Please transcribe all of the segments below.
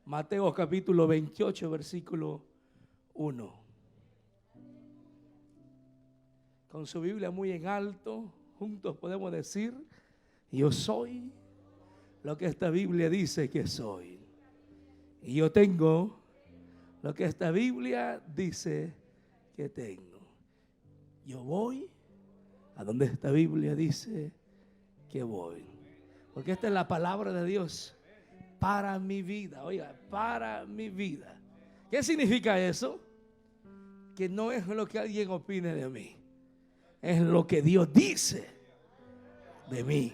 Mateo capítulo 28, versículo 1. Con su Biblia muy en alto, juntos podemos decir: yo soy lo que esta Biblia dice que soy. Y yo tengo lo que esta Biblia dice que tengo. Yo voy a donde esta Biblia dice que voy. Porque esta es la palabra de Dios para mi vida. Oiga, para mi vida. ¿Qué significa eso? Que no es lo que alguien opine de mí. Es lo que Dios dice de mí.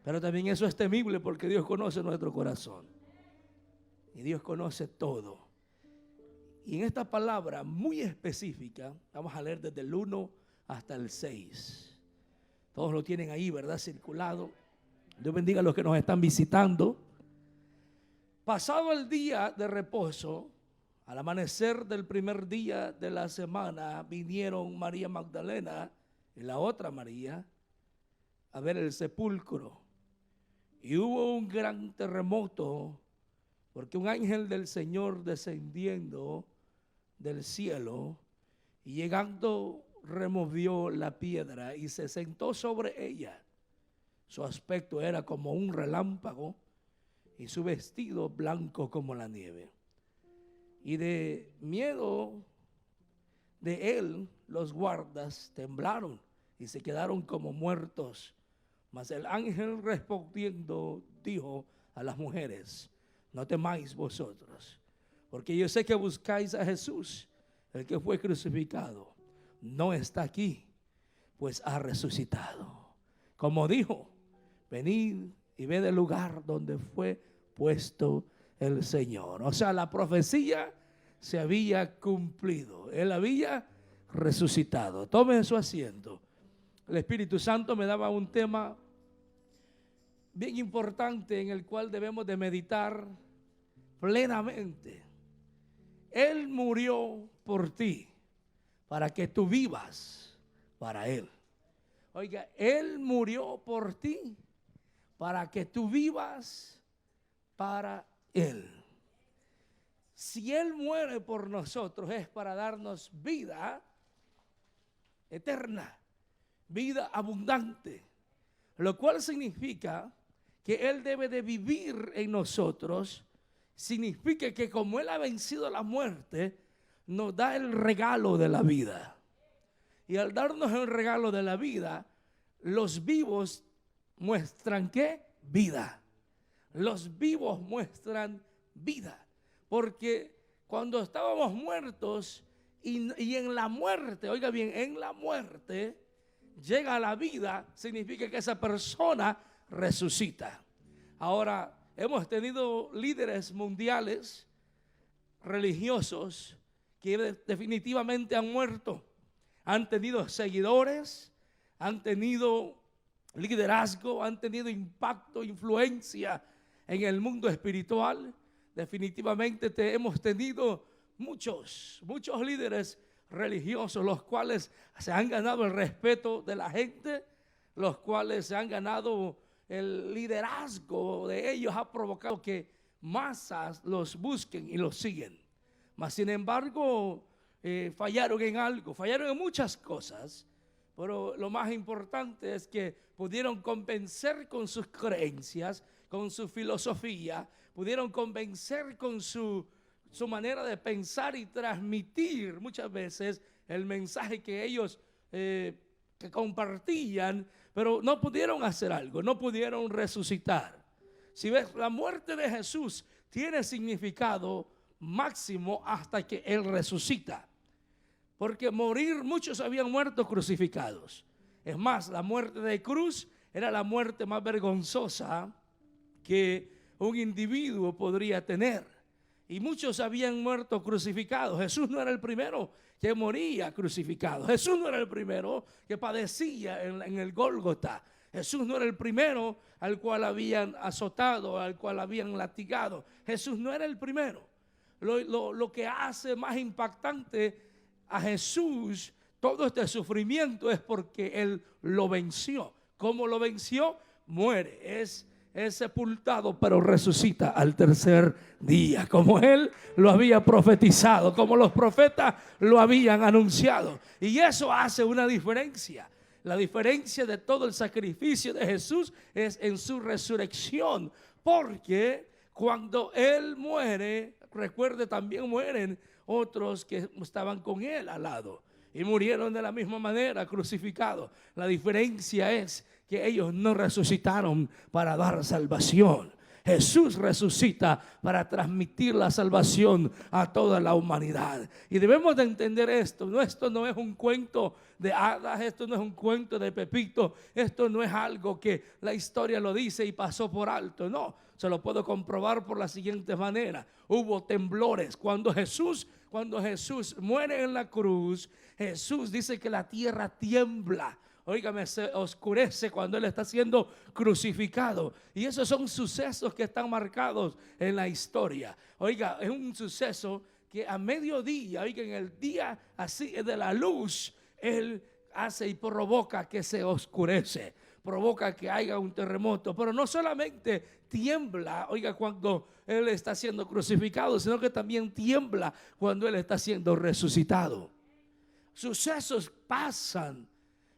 Pero también eso es temible porque Dios conoce nuestro corazón. Y Dios conoce todo. Y en esta palabra muy específica, vamos a leer desde el 1 hasta el 6. Todos lo tienen ahí, ¿verdad? Circulado. Dios bendiga a los que nos están visitando. Pasado el día de reposo, al amanecer del primer día de la semana, vinieron María Magdalena y la otra María a ver el sepulcro. Y hubo un gran terremoto, porque un ángel del Señor descendiendo del cielo y llegando removió la piedra y se sentó sobre ella. Su aspecto era como un relámpago y su vestido blanco como la nieve. Y de miedo de él los guardas temblaron y se quedaron como muertos. Mas el ángel respondiendo dijo a las mujeres: no temáis vosotros, porque yo sé que buscáis a Jesús, el que fue crucificado. No está aquí, pues ha resucitado. Como dijo, venid y ved el lugar donde fue puesto el Señor. O sea, la profecía se había cumplido. Él había resucitado. Tomen su asiento. El Espíritu Santo me daba un tema bien importante en el cual debemos de meditar plenamente. Él murió por ti para que tú vivas para Él. Oiga, Él murió por ti para que tú vivas para Él. Si Él muere por nosotros es para darnos vida eterna, vida abundante, lo cual significa que Él debe de vivir en nosotros. Significa que como Él ha vencido la muerte, nos da el regalo de la vida. Y al darnos el regalo de la vida, los vivos muestran ¿qué? Vida. Los vivos muestran vida. Porque cuando estábamos muertos y en la muerte, oiga bien, en la muerte llega la vida, significa que esa persona resucita. Ahora, hemos tenido líderes mundiales religiosos que definitivamente han muerto. Han tenido seguidores, han tenido liderazgo, han tenido impacto, influencia en el mundo espiritual. Definitivamente hemos tenido muchos líderes religiosos, los cuales se han ganado el respeto de la gente, los cuales se han ganado el liderazgo de ellos, ha provocado que masas los busquen y los siguen. Mas sin embargo, fallaron en algo, fallaron en muchas cosas, pero lo más importante es que pudieron convencer con sus creencias, con su filosofía, pudieron convencer con su manera de pensar y transmitir muchas veces el mensaje que ellos que compartían, pero no pudieron hacer algo, no pudieron resucitar. Si ves, la muerte de Jesús tiene significado máximo hasta que Él resucita. Porque morir, muchos habían muerto crucificados. Es más, la muerte de cruz era la muerte más vergonzosa que un individuo podría tener. Y muchos habían muerto crucificados. Jesús no era el primero que moría crucificado. Jesús no era el primero que padecía en el Gólgota. Jesús no era el primero al cual habían azotado, al cual habían latigado. Jesús no era el primero. Lo que hace más impactante a Jesús todo este sufrimiento es porque Él lo venció. ¿Cómo lo venció? Muere. Es es sepultado, pero resucita al tercer día, como él lo había profetizado, como los profetas lo habían anunciado. Y eso hace una diferencia. La diferencia de todo el sacrificio de Jesús es en su resurrección, porque cuando él muere, recuerde, también mueren otros que estaban con él al lado y murieron de la misma manera, crucificados. La diferencia es que ellos no resucitaron para dar salvación. Jesús resucita para transmitir la salvación a toda la humanidad. Y debemos de entender esto. Esto no es un cuento de hadas, esto no es un cuento de Pepito, esto no es algo que la historia lo dice y pasó por alto. No, se lo puedo comprobar por la siguiente manera. Hubo temblores cuando Jesús muere en la cruz. Jesús dice que la tierra tiembla. Óigame, se oscurece cuando él está siendo crucificado. Y esos son sucesos que están marcados en la historia. Oiga, es un suceso que a mediodía, oiga, en el día así de la luz, él hace y provoca que se oscurece, provoca que haya un terremoto. Pero no solamente tiembla, oiga, cuando él está siendo crucificado, sino que también tiembla cuando él está siendo resucitado. Sucesos pasan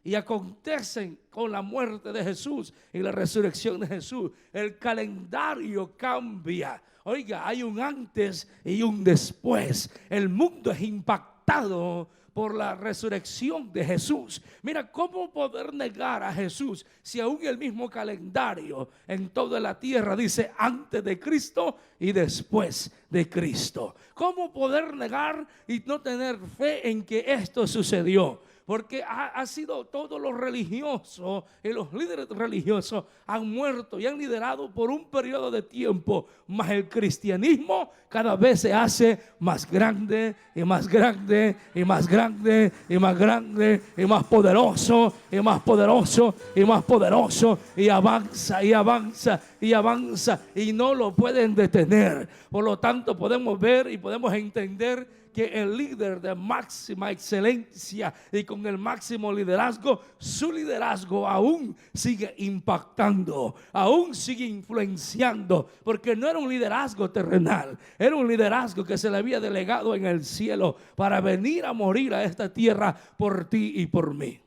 y acontecen con la muerte de Jesús y la resurrección de Jesús. El calendario cambia. Oiga, hay un antes y un después. El mundo es impactado por la resurrección de Jesús. Mira, ¿cómo poder negar a Jesús si aún el mismo calendario en toda la tierra dice antes de Cristo y después de Cristo? ¿Cómo poder negar y no tener fe en que esto sucedió? Porque ha sido todos los religiosos y los líderes religiosos han muerto y han liderado por un periodo de tiempo. Mas el cristianismo cada vez se hace más grande y más grande y más grande y más grande y más poderoso y más poderoso y más poderoso, y avanza y avanza y avanza y no lo pueden detener. Por lo tanto, podemos ver y podemos entender que el líder de máxima excelencia y con el máximo liderazgo, su liderazgo aún sigue impactando, aún sigue influenciando, porque no era un liderazgo terrenal, era un liderazgo que se le había delegado en el cielo para venir a morir a esta tierra por ti y por mí.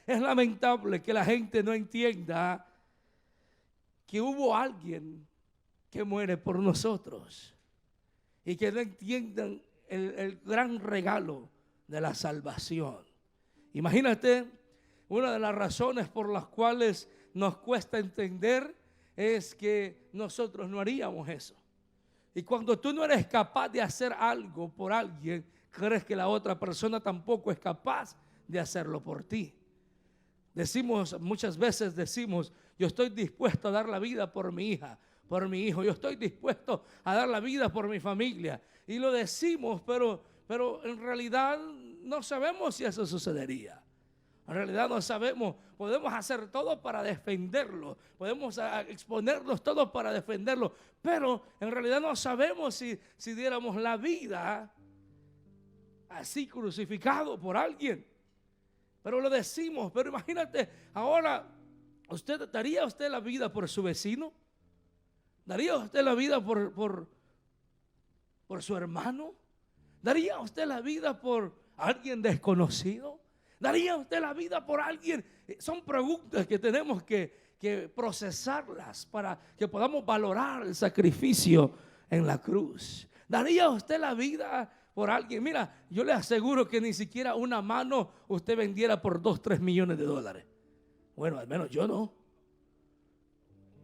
Es lamentable que la gente no entienda que hubo alguien que muere por nosotros y que no entiendan el gran regalo de la salvación. Imagínate, una de las razones por las cuales nos cuesta entender es que nosotros no haríamos eso. Y cuando tú no eres capaz de hacer algo por alguien, crees que la otra persona tampoco es capaz de hacerlo por ti. Muchas veces decimos, yo estoy dispuesto a dar la vida por mi hija, por mi hijo, yo estoy dispuesto a dar la vida por mi familia. Y lo decimos, pero en realidad no sabemos si eso sucedería. En realidad no sabemos. Podemos hacer todo para defenderlo, podemos exponernos todos para defenderlo, pero en realidad no sabemos si diéramos la vida así crucificado por alguien. Pero lo decimos. Pero imagínate, ahora, ¿daría usted la vida por su vecino? ¿Daría usted la vida por su hermano? ¿Daría usted la vida por alguien desconocido? ¿Daría usted la vida por alguien? Son preguntas que tenemos que procesarlas para que podamos valorar el sacrificio en la cruz. ¿Daría usted la vida por alguien? Mira, yo le aseguro que ni siquiera una mano usted vendiera por 2-3 millones de dólares. Bueno, al menos yo no.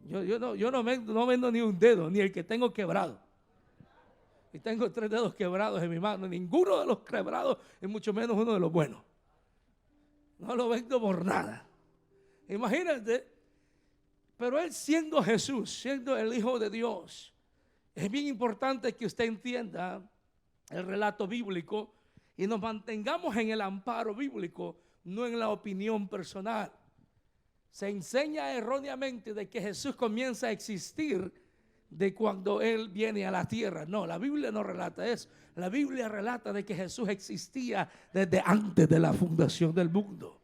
Yo no vendo ni un dedo, ni el que tengo quebrado. Y tengo 3 dedos quebrados en mi mano. Ninguno de los quebrados, y mucho menos uno de los buenos. No lo vendo por nada. Imagínate. Pero él, siendo Jesús, siendo el Hijo de Dios, es bien importante que usted entienda el relato bíblico y nos mantengamos en el amparo bíblico, no en la opinión personal. Se enseña erróneamente de que Jesús comienza a existir de cuando Él viene a la tierra. No, la Biblia no relata eso. La Biblia relata de que Jesús existía desde antes de la fundación del mundo.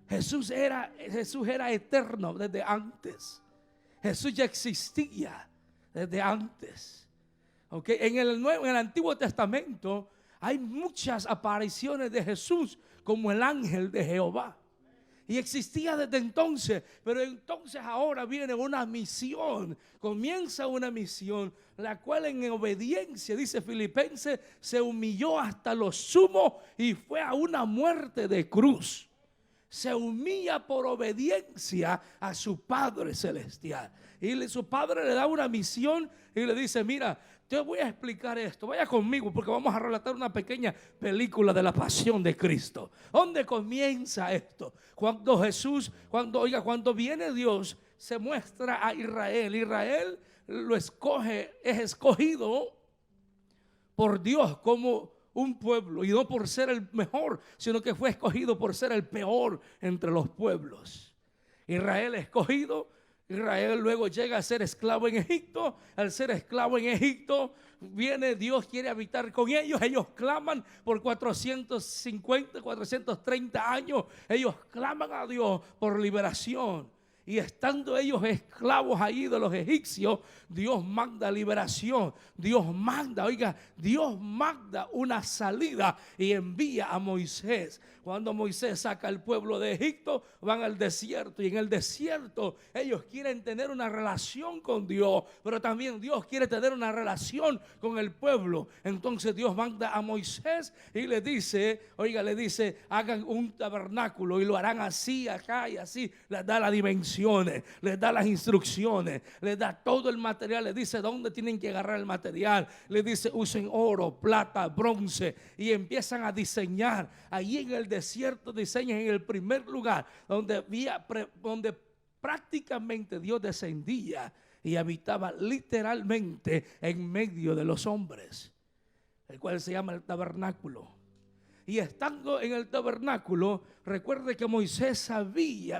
Jesús era eterno desde antes. Jesús ya existía desde antes. Okay. En el Antiguo Testamento hay muchas apariciones de Jesús como el ángel de Jehová. Y existía desde entonces, pero entonces ahora viene una misión, comienza una misión, la cual en obediencia, dice Filipenses, se humilló hasta lo sumo y fue a una muerte de cruz. Se humilla por obediencia a su Padre Celestial. Y su Padre le da una misión y le dice, mira, te voy a explicar esto, vaya conmigo porque vamos a relatar una pequeña película de la pasión de Cristo. ¿Dónde comienza esto? Cuando Jesús, cuando viene Dios, se muestra a Israel. Israel es escogido por Dios como un pueblo, y no por ser el mejor, sino que fue escogido por ser el peor entre los pueblos. Israel escogido. Israel luego llega a ser esclavo en Egipto. Al ser esclavo en Egipto, viene Dios, quiere habitar con ellos. Ellos claman por 450, 430 años. Ellos claman a Dios por liberación. Y estando ellos esclavos ahí de los egipcios, Dios manda liberación. Dios manda una salida y envía a Moisés. Cuando Moisés saca al pueblo de Egipto, van al desierto. Y en el desierto ellos quieren tener una relación con Dios, pero también Dios quiere tener una relación con el pueblo. Entonces Dios manda a Moisés y le dice, hagan un tabernáculo y lo harán así, acá y así. Les da las dimensiones, les da las instrucciones, les da todo el material, les dice dónde tienen que agarrar el material, les dice usen oro, plata, bronce, y empiezan a diseñar. Allí en el desierto diseñan en el primer lugar donde prácticamente Dios descendía y habitaba literalmente en medio de los hombres, el cual se llama el tabernáculo. Y estando en el tabernáculo, recuerde que Moisés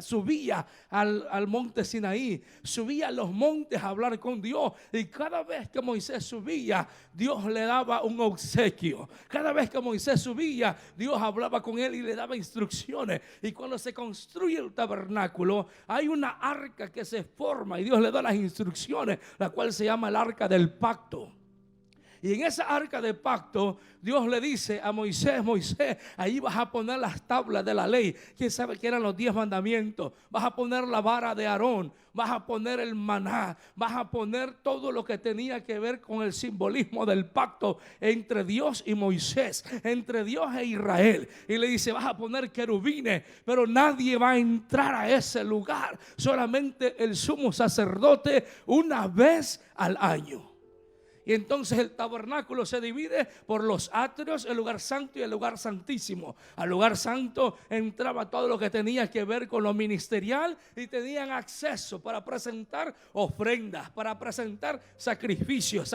subía al monte Sinaí, subía a los montes a hablar con Dios. Y cada vez que Moisés subía, Dios le daba un obsequio. Cada vez que Moisés subía, Dios hablaba con él y le daba instrucciones. Y cuando se construye el tabernáculo, hay una arca que se forma y Dios le da las instrucciones, la cual se llama el arca del pacto. Y en esa arca de pacto, Dios le dice a Moisés, ahí vas a poner las tablas de la ley. ¿Quién sabe que eran los 10 mandamientos? Vas a poner la vara de Aarón, vas a poner el maná, vas a poner todo lo que tenía que ver con el simbolismo del pacto entre Dios y Moisés, entre Dios e Israel. Y le dice, vas a poner querubines, pero nadie va a entrar a ese lugar, solamente el sumo sacerdote una vez al año. Y entonces el tabernáculo se divide por los atrios, el lugar santo y el lugar santísimo. Al lugar santo entraba todo lo que tenía que ver con lo ministerial y tenían acceso para presentar ofrendas, para presentar sacrificios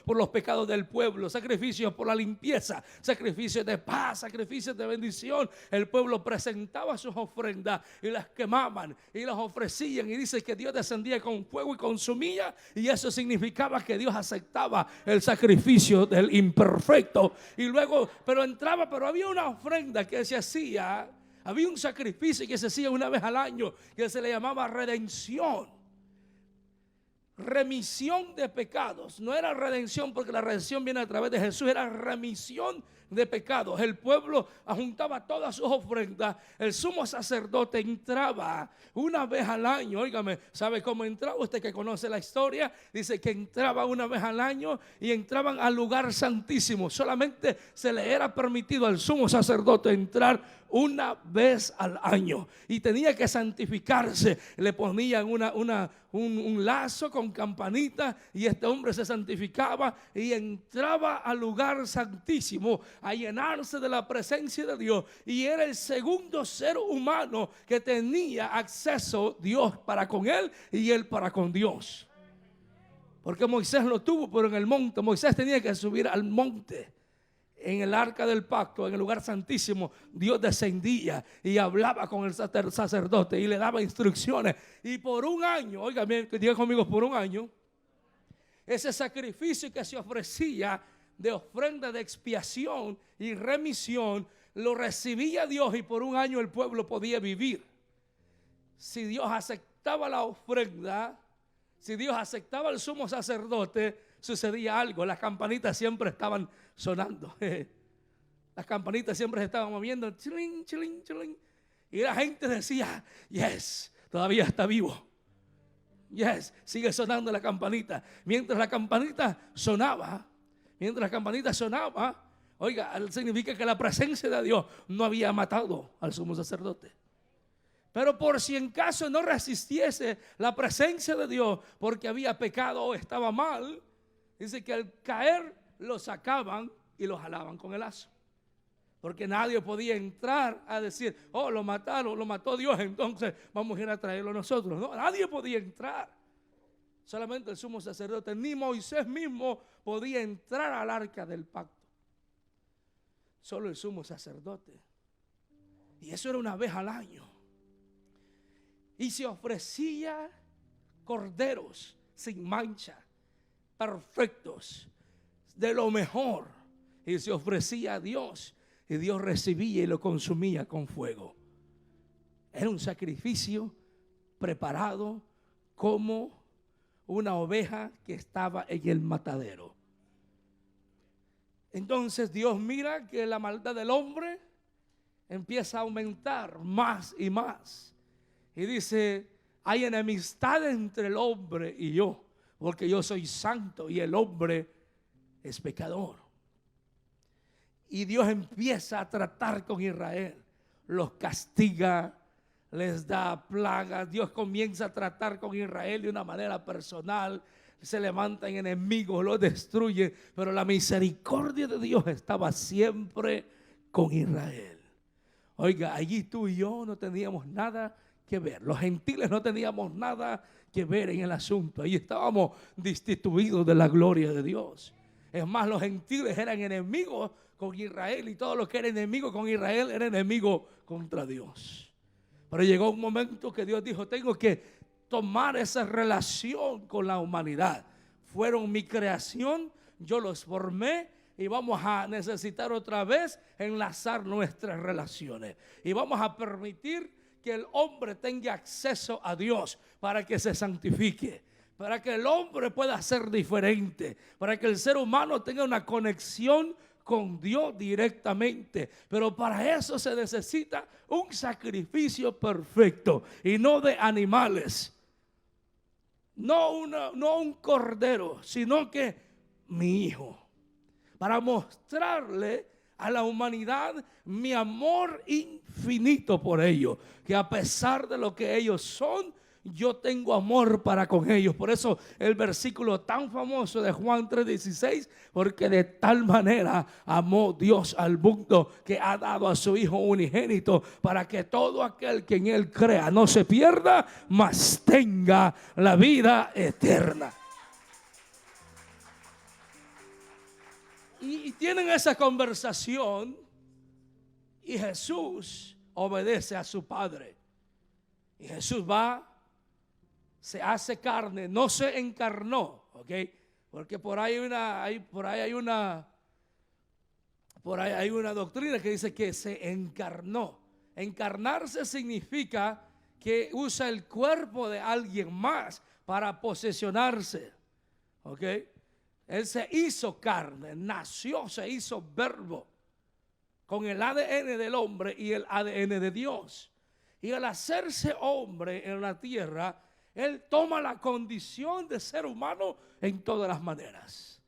por los pecados del pueblo, sacrificios por la limpieza, sacrificios de paz, sacrificios de bendición. El pueblo presentaba sus ofrendas y las quemaban y las ofrecían, y dice que Dios descendía con fuego y consumía, y eso significaba que Dios aceptaba el sacrificio del imperfecto. Y luego, pero había una ofrenda que se hacía, había un sacrificio que se hacía una vez al año, que se le llamaba redención, remisión de pecados. No era redención porque la redención viene a través de Jesús, era remisión de pecados. El pueblo juntaba todas sus ofrendas. El sumo sacerdote entraba una vez al año. Óigame, ¿sabe cómo entraba? Usted que conoce la historia, dice que entraba una vez al año y entraban al lugar santísimo. Solamente se le era permitido al sumo sacerdote entrar una vez al año y tenía que santificarse. Le ponían un lazo con campanita y este hombre se santificaba y entraba al lugar santísimo a llenarse de la presencia de Dios, y era el segundo ser humano que tenía acceso Dios para con él y él para con Dios, porque Moisés lo tuvo, pero en el monte. Moisés tenía que subir al monte. En el arca del pacto, en el lugar santísimo, Dios descendía y hablaba con el sacerdote y le daba instrucciones. Y por un año, oigan bien, diga conmigo, por un año, ese sacrificio que se ofrecía de ofrenda de expiación y remisión, lo recibía Dios, y por un año el pueblo podía vivir. Si Dios aceptaba la ofrenda, Si Dios aceptaba al sumo sacerdote, sucedía algo. Las campanitas siempre estaban sonando. Las campanitas siempre se estaban moviendo. Chilín, chilín, chilín. Y la gente decía, yes, todavía está vivo. Yes, sigue sonando la campanita. Mientras la campanita sonaba, oiga, significa que la presencia de Dios no había matado al sumo sacerdote. Pero por si en caso no resistiese la presencia de Dios porque había pecado o estaba mal, dice que al caer lo sacaban y lo jalaban con el lazo. Porque nadie podía entrar a decir, oh, lo mataron, lo mató Dios, entonces vamos a ir a traerlo nosotros. No, nadie podía entrar. Solamente el sumo sacerdote, ni Moisés mismo podía entrar al arca del pacto. Solo el sumo sacerdote. Y eso era una vez al año. Y se ofrecía corderos sin mancha, perfectos, de lo mejor. Y se ofrecía a Dios. Y Dios recibía y lo consumía con fuego. Era un sacrificio preparado como una oveja que estaba en el matadero. Entonces Dios mira que la maldad del hombre empieza a aumentar más y más. Y dice, hay enemistad entre el hombre y yo, porque yo soy santo y el hombre es pecador. Y Dios empieza a tratar con Israel, los castiga, les da plagas. Dios comienza a tratar con Israel de una manera personal. Se levantan enemigos, los destruye, pero la misericordia de Dios estaba siempre con Israel. Oiga, allí tú y yo no teníamos nada que ver. Los gentiles no teníamos nada que ver en el asunto. Allí estábamos destituidos de la gloria de Dios. Es más, los gentiles eran enemigos con Israel, y todo lo que era enemigo con Israel era enemigo contra Dios. Pero llegó un momento que Dios dijo, tengo que tomar esa relación con la humanidad. Fueron mi creación, yo los formé, y vamos a necesitar otra vez enlazar nuestras relaciones. Y vamos a permitir que el hombre tenga acceso a Dios para que se santifique, para que el hombre pueda ser diferente, para que el ser humano tenga una conexión con Dios directamente. Pero para eso se necesita un sacrificio perfecto, y no de animales, no un cordero, sino que mi hijo, para mostrarle a la humanidad mi amor infinito por ellos, que a pesar de lo que ellos son, yo tengo amor para con ellos. Por eso el versículo tan famoso de Juan 3:16, porque de tal manera amó Dios al mundo que ha dado a su Hijo unigénito, para que todo aquel que en él crea no se pierda, mas tenga la vida eterna. Y tienen esa conversación, y Jesús obedece a su Padre. Y Jesús va, se hace carne, no se encarnó, ¿ok? Porque por ahí hay una doctrina que dice que se encarnó. Encarnarse significa que usa el cuerpo de alguien más para posesionarse, ¿ok? Él se hizo carne, nació, se hizo verbo, con el ADN del hombre y el ADN de Dios. Y al hacerse hombre en la tierra, Él toma la condición de ser humano en todas las maneras.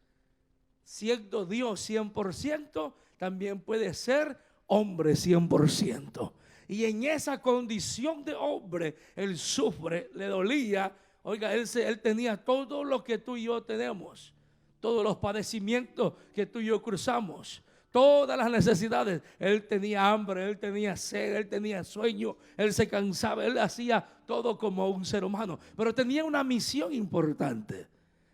Siendo Dios 100%, también puede ser hombre 100%. Y en esa condición de hombre, Él sufre, le dolía. Oiga, él tenía todo lo que tú y yo tenemos. Todos los padecimientos que tú y yo cruzamos. Todas las necesidades. Él tenía hambre, él tenía sed, él tenía sueño, él se cansaba, él hacía todo como un ser humano. Pero tenía una misión importante,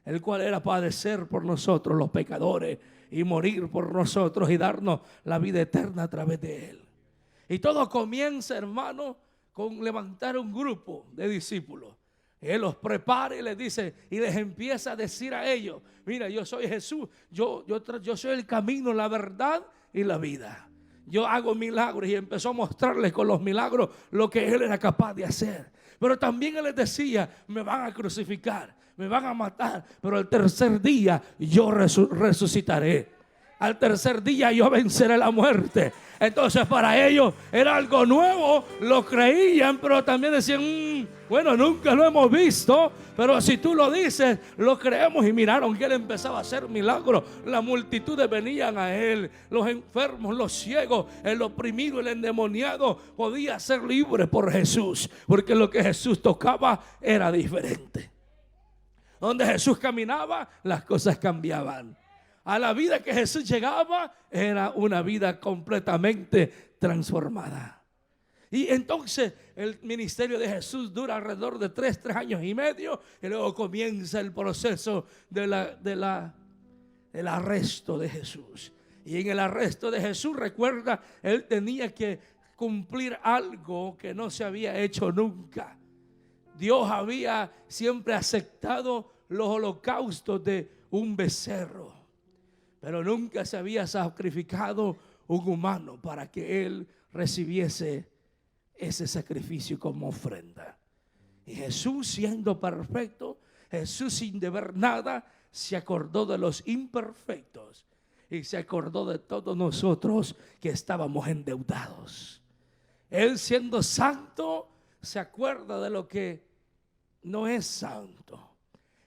el cual era padecer por nosotros los pecadores y morir por nosotros y darnos la vida eterna a través de él. Y todo comienza, hermano, con levantar un grupo de discípulos. Él los prepara y les dice, y les empieza a decir a ellos, mira, yo soy Jesús, yo soy el camino, la verdad y la vida. Yo hago milagros, y empezó a mostrarles con los milagros lo que él era capaz de hacer. Pero también él les decía, me van a crucificar, me van a matar, pero al tercer día yo resucitaré. Al tercer día yo venceré la muerte. Entonces para ellos era algo nuevo, lo creían, pero también decían, bueno, nunca lo hemos visto, pero si tú lo dices, lo creemos. Y miraron que él empezaba a hacer milagros. Las multitudes venían a él, los enfermos, los ciegos, el oprimido, el endemoniado podía ser libre por Jesús, porque lo que Jesús tocaba era diferente. Donde Jesús caminaba, las cosas cambiaban. A la vida que Jesús llegaba era una vida completamente transformada. Y entonces el ministerio de Jesús dura alrededor de 3 años y medio. Y luego comienza el proceso del arresto de Jesús. Y en el arresto de Jesús, recuerda, él tenía que cumplir algo que no se había hecho nunca. Dios había siempre aceptado los holocaustos de un becerro, pero nunca se había sacrificado un humano para que él recibiese ese sacrificio como ofrenda. Y Jesús, siendo perfecto, Jesús sin deber nada, se acordó de los imperfectos y se acordó de todos nosotros que estábamos endeudados. Él, siendo santo, se acuerda de lo que no es santo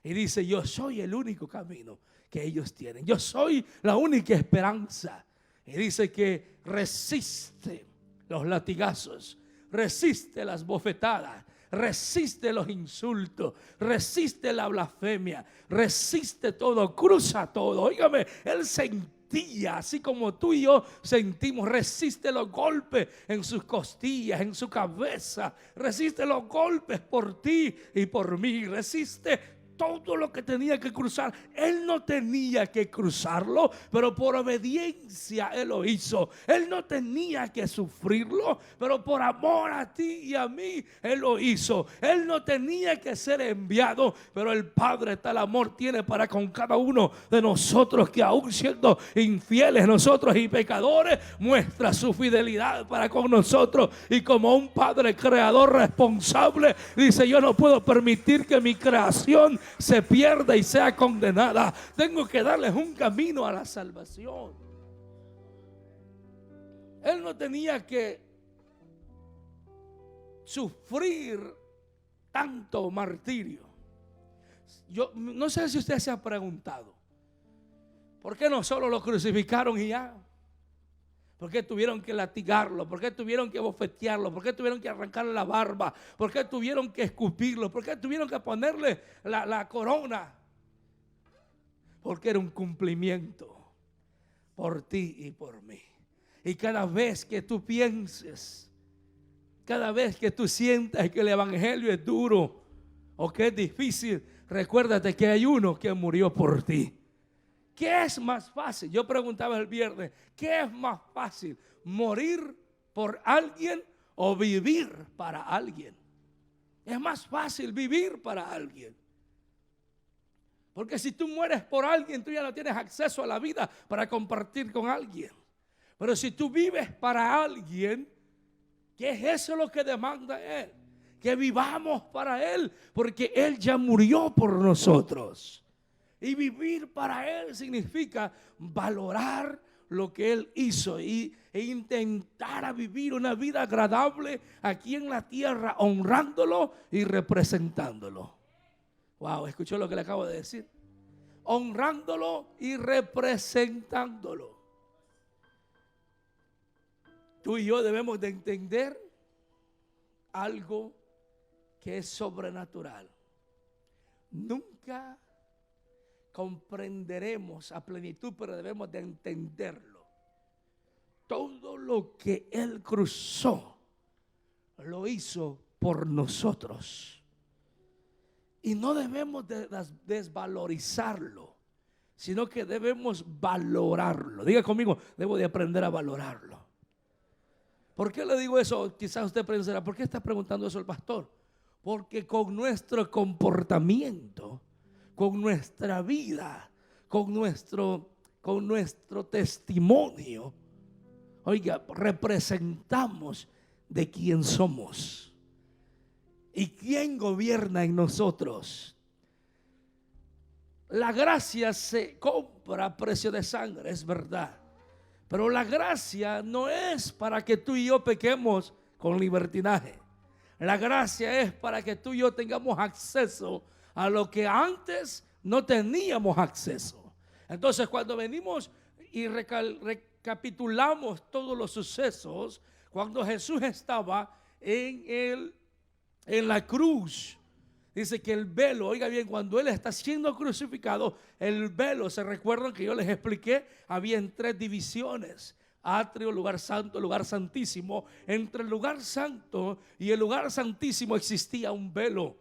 y dice: yo soy el único camino que ellos tienen, yo soy la única esperanza. Y dice que resiste los latigazos, resiste las bofetadas, resiste los insultos, resiste la blasfemia, resiste todo, cruza todo. Óigame, él sentía, así como tú y yo sentimos, resiste los golpes en sus costillas, en su cabeza, resiste los golpes por ti y por mí, resiste todo lo que tenía que cruzar. Él no tenía que cruzarlo, pero por obediencia él lo hizo. Él no tenía que sufrirlo, pero por amor a ti y a mí él lo hizo. Él no tenía que ser enviado, pero el Padre tal amor tiene para con cada uno de nosotros, que aún siendo infieles nosotros y pecadores, muestra su fidelidad para con nosotros. Y como un Padre creador responsable, dice: yo no puedo permitir que mi creación se pierda y sea condenada. Tengo que darles un camino a la salvación. Él no tenía que sufrir tanto martirio. Yo no sé si usted se ha preguntado, ¿por qué no solo lo crucificaron y ya? ¿Por qué tuvieron que latigarlo? ¿Por qué tuvieron que bofetearlo? ¿Por qué tuvieron que arrancarle la barba? ¿Por qué tuvieron que escupirlo? ¿Por qué tuvieron que ponerle la corona? Porque era un cumplimiento por ti y por mí. Y cada vez que tú pienses, cada vez que tú sientas que el evangelio es duro o que es difícil, recuérdate que hay uno que murió por ti. ¿Qué es más fácil? Yo preguntaba el viernes, ¿qué es más fácil? ¿Morir por alguien o vivir para alguien? Es más fácil vivir para alguien. Porque si tú mueres por alguien, tú ya no tienes acceso a la vida para compartir con alguien. Pero si tú vives para alguien, ¿qué es eso lo que demanda Él? Que vivamos para Él, porque Él ya murió por nosotros. Y vivir para Él significa valorar lo que Él hizo e intentar vivir una vida agradable aquí en la tierra, honrándolo y representándolo. Wow, ¿escuchó lo que le acabo de decir? Honrándolo y representándolo. Tú y yo debemos de entender algo que es sobrenatural. Nunca comprenderemos a plenitud, pero debemos de entenderlo. Todo lo que Él cruzó, lo hizo por nosotros. Y no debemos de desvalorizarlo, sino que debemos valorarlo. Diga conmigo, debo de aprender a valorarlo. ¿Por qué le digo eso? Quizás usted pensará, ¿por qué está preguntando eso el pastor? Porque con nuestro comportamiento, con nuestra vida, con nuestro testimonio, oiga, representamos de quién somos y quién gobierna en nosotros. la gracia se compra a precio de sangre, es verdad. Pero la gracia no es para que tú y yo pequemos con libertinaje. La gracia es para que tú y yo tengamos acceso a lo que antes no teníamos acceso. Entonces, cuando venimos y recapitulamos todos los sucesos, cuando Jesús estaba en la cruz, dice que el velo, oiga bien, cuando Él está siendo crucificado, el velo, se recuerdan que yo les expliqué, había en 3 divisiones: atrio, lugar santo, lugar santísimo. Entre el lugar santo y el lugar santísimo existía un velo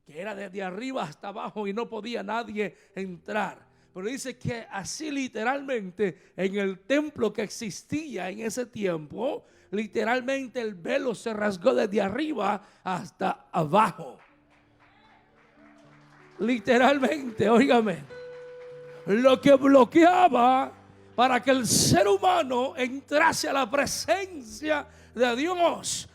que era desde arriba hasta abajo y no podía nadie entrar. Pero dice que así literalmente en el templo que existía en ese tiempo, literalmente el velo se rasgó desde arriba hasta abajo. Literalmente, óigame, lo que bloqueaba para que el ser humano entrase a la presencia de Dios,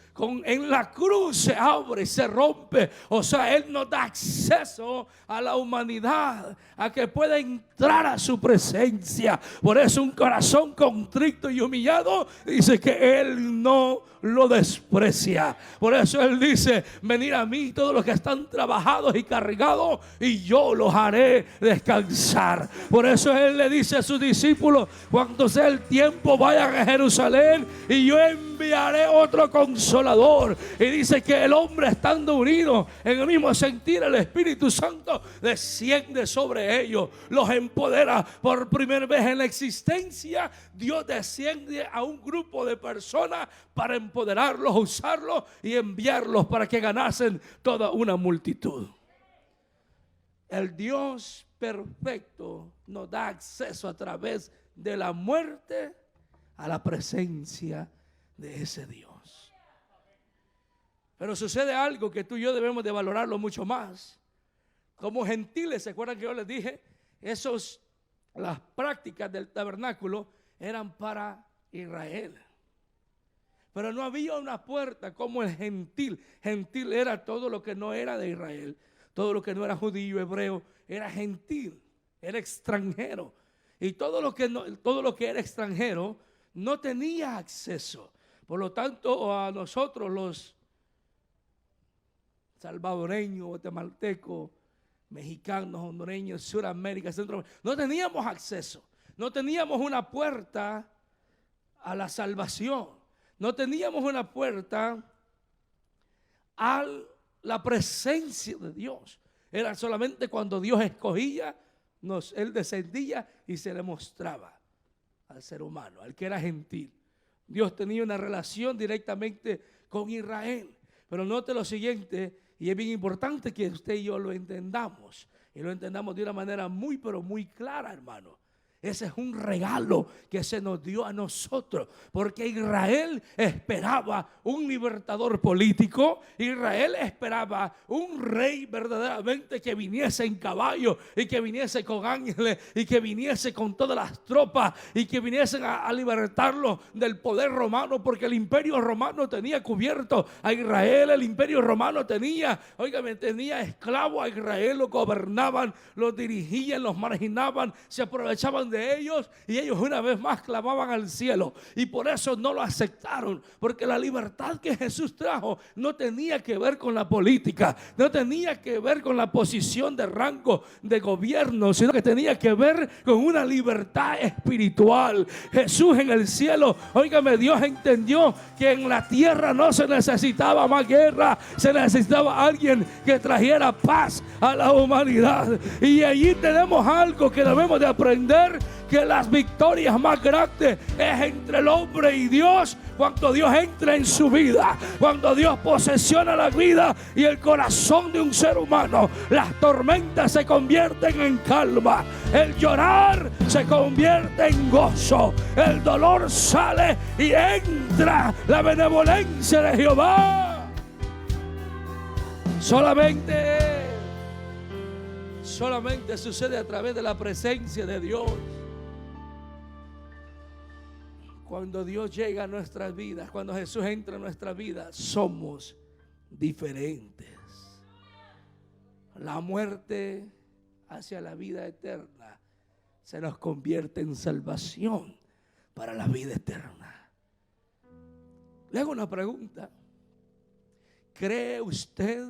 en la cruz se abre y se rompe. O sea, Él nos da acceso a la humanidad a que pueda entrar a su presencia. Por eso un corazón contrito y humillado, dice que Él no lo desprecia. Por eso Él dice: venid a mí todos los que están trabajados y cargados, y yo los haré descansar. Por eso Él le dice a sus discípulos: cuando sea el tiempo, vayan a Jerusalén y yo enviaré otro consolador. Y dice que el hombre, estando unido en el mismo sentir, el Espíritu Santo desciende sobre ellos, los empodera. Por primera vez en la existencia, Dios desciende a un grupo de personas para empoderarlos, usarlos y enviarlos para que ganasen toda una multitud. El Dios perfecto nos da acceso a través de la muerte a la presencia de ese Dios. Pero sucede algo que tú y yo debemos de valorarlo mucho más. Como gentiles, ¿se acuerdan que yo les dije? Las prácticas del tabernáculo eran para Israel. Pero no había una puerta como el gentil. Gentil era todo lo que no era de Israel. Todo lo que no era judío, hebreo, era gentil, era extranjero. Y todo lo que era extranjero no tenía acceso. Por lo tanto, a nosotros los salvadoreños, guatemaltecos, mexicanos, hondureños, Suramérica, Centroamérica, no teníamos acceso. No teníamos una puerta a la salvación. No teníamos una puerta a la presencia de Dios. Era solamente cuando Dios escogía, Él descendía y se le mostraba al ser humano, al que era gentil. Dios tenía una relación directamente con Israel. Pero note lo siguiente, y es bien importante que usted y yo lo entendamos. Y lo entendamos de una manera muy, pero muy clara, hermano. Ese es un regalo que se nos dio a nosotros, porque Israel esperaba un libertador político. Israel esperaba un rey verdaderamente que viniese en caballo y que viniese con ángeles y que viniese con todas las tropas y que viniesen a libertarlo del poder romano, porque el imperio romano tenía cubierto a Israel. El imperio romano tenía esclavo a Israel, lo gobernaban, lo dirigían, los marginaban, se aprovechaban de ellos, y ellos una vez más clamaban al cielo, y por eso no lo aceptaron, porque la libertad que Jesús trajo no tenía que ver con la política, no tenía que ver con la posición de rango de gobierno, sino que tenía que ver con una libertad espiritual. Jesús en el cielo, óigame, Dios entendió que en la tierra no se necesitaba más guerra, se necesitaba alguien que trajera paz a la humanidad. Y allí tenemos algo que debemos de aprender, que las victorias más grandes es entre el hombre y Dios, cuando Dios entra en su vida, cuando Dios posesiona la vida y el corazón de un ser humano. Las tormentas se convierten en calma, el llorar se convierte en gozo, el dolor sale y entra la benevolencia de Jehová. Solamente sucede a través de la presencia de Dios. Cuando Dios llega a nuestras vidas, cuando Jesús entra en nuestra vida, somos diferentes. La muerte hacia la vida eterna se nos convierte en salvación para la vida eterna. Le hago una pregunta. ¿Cree usted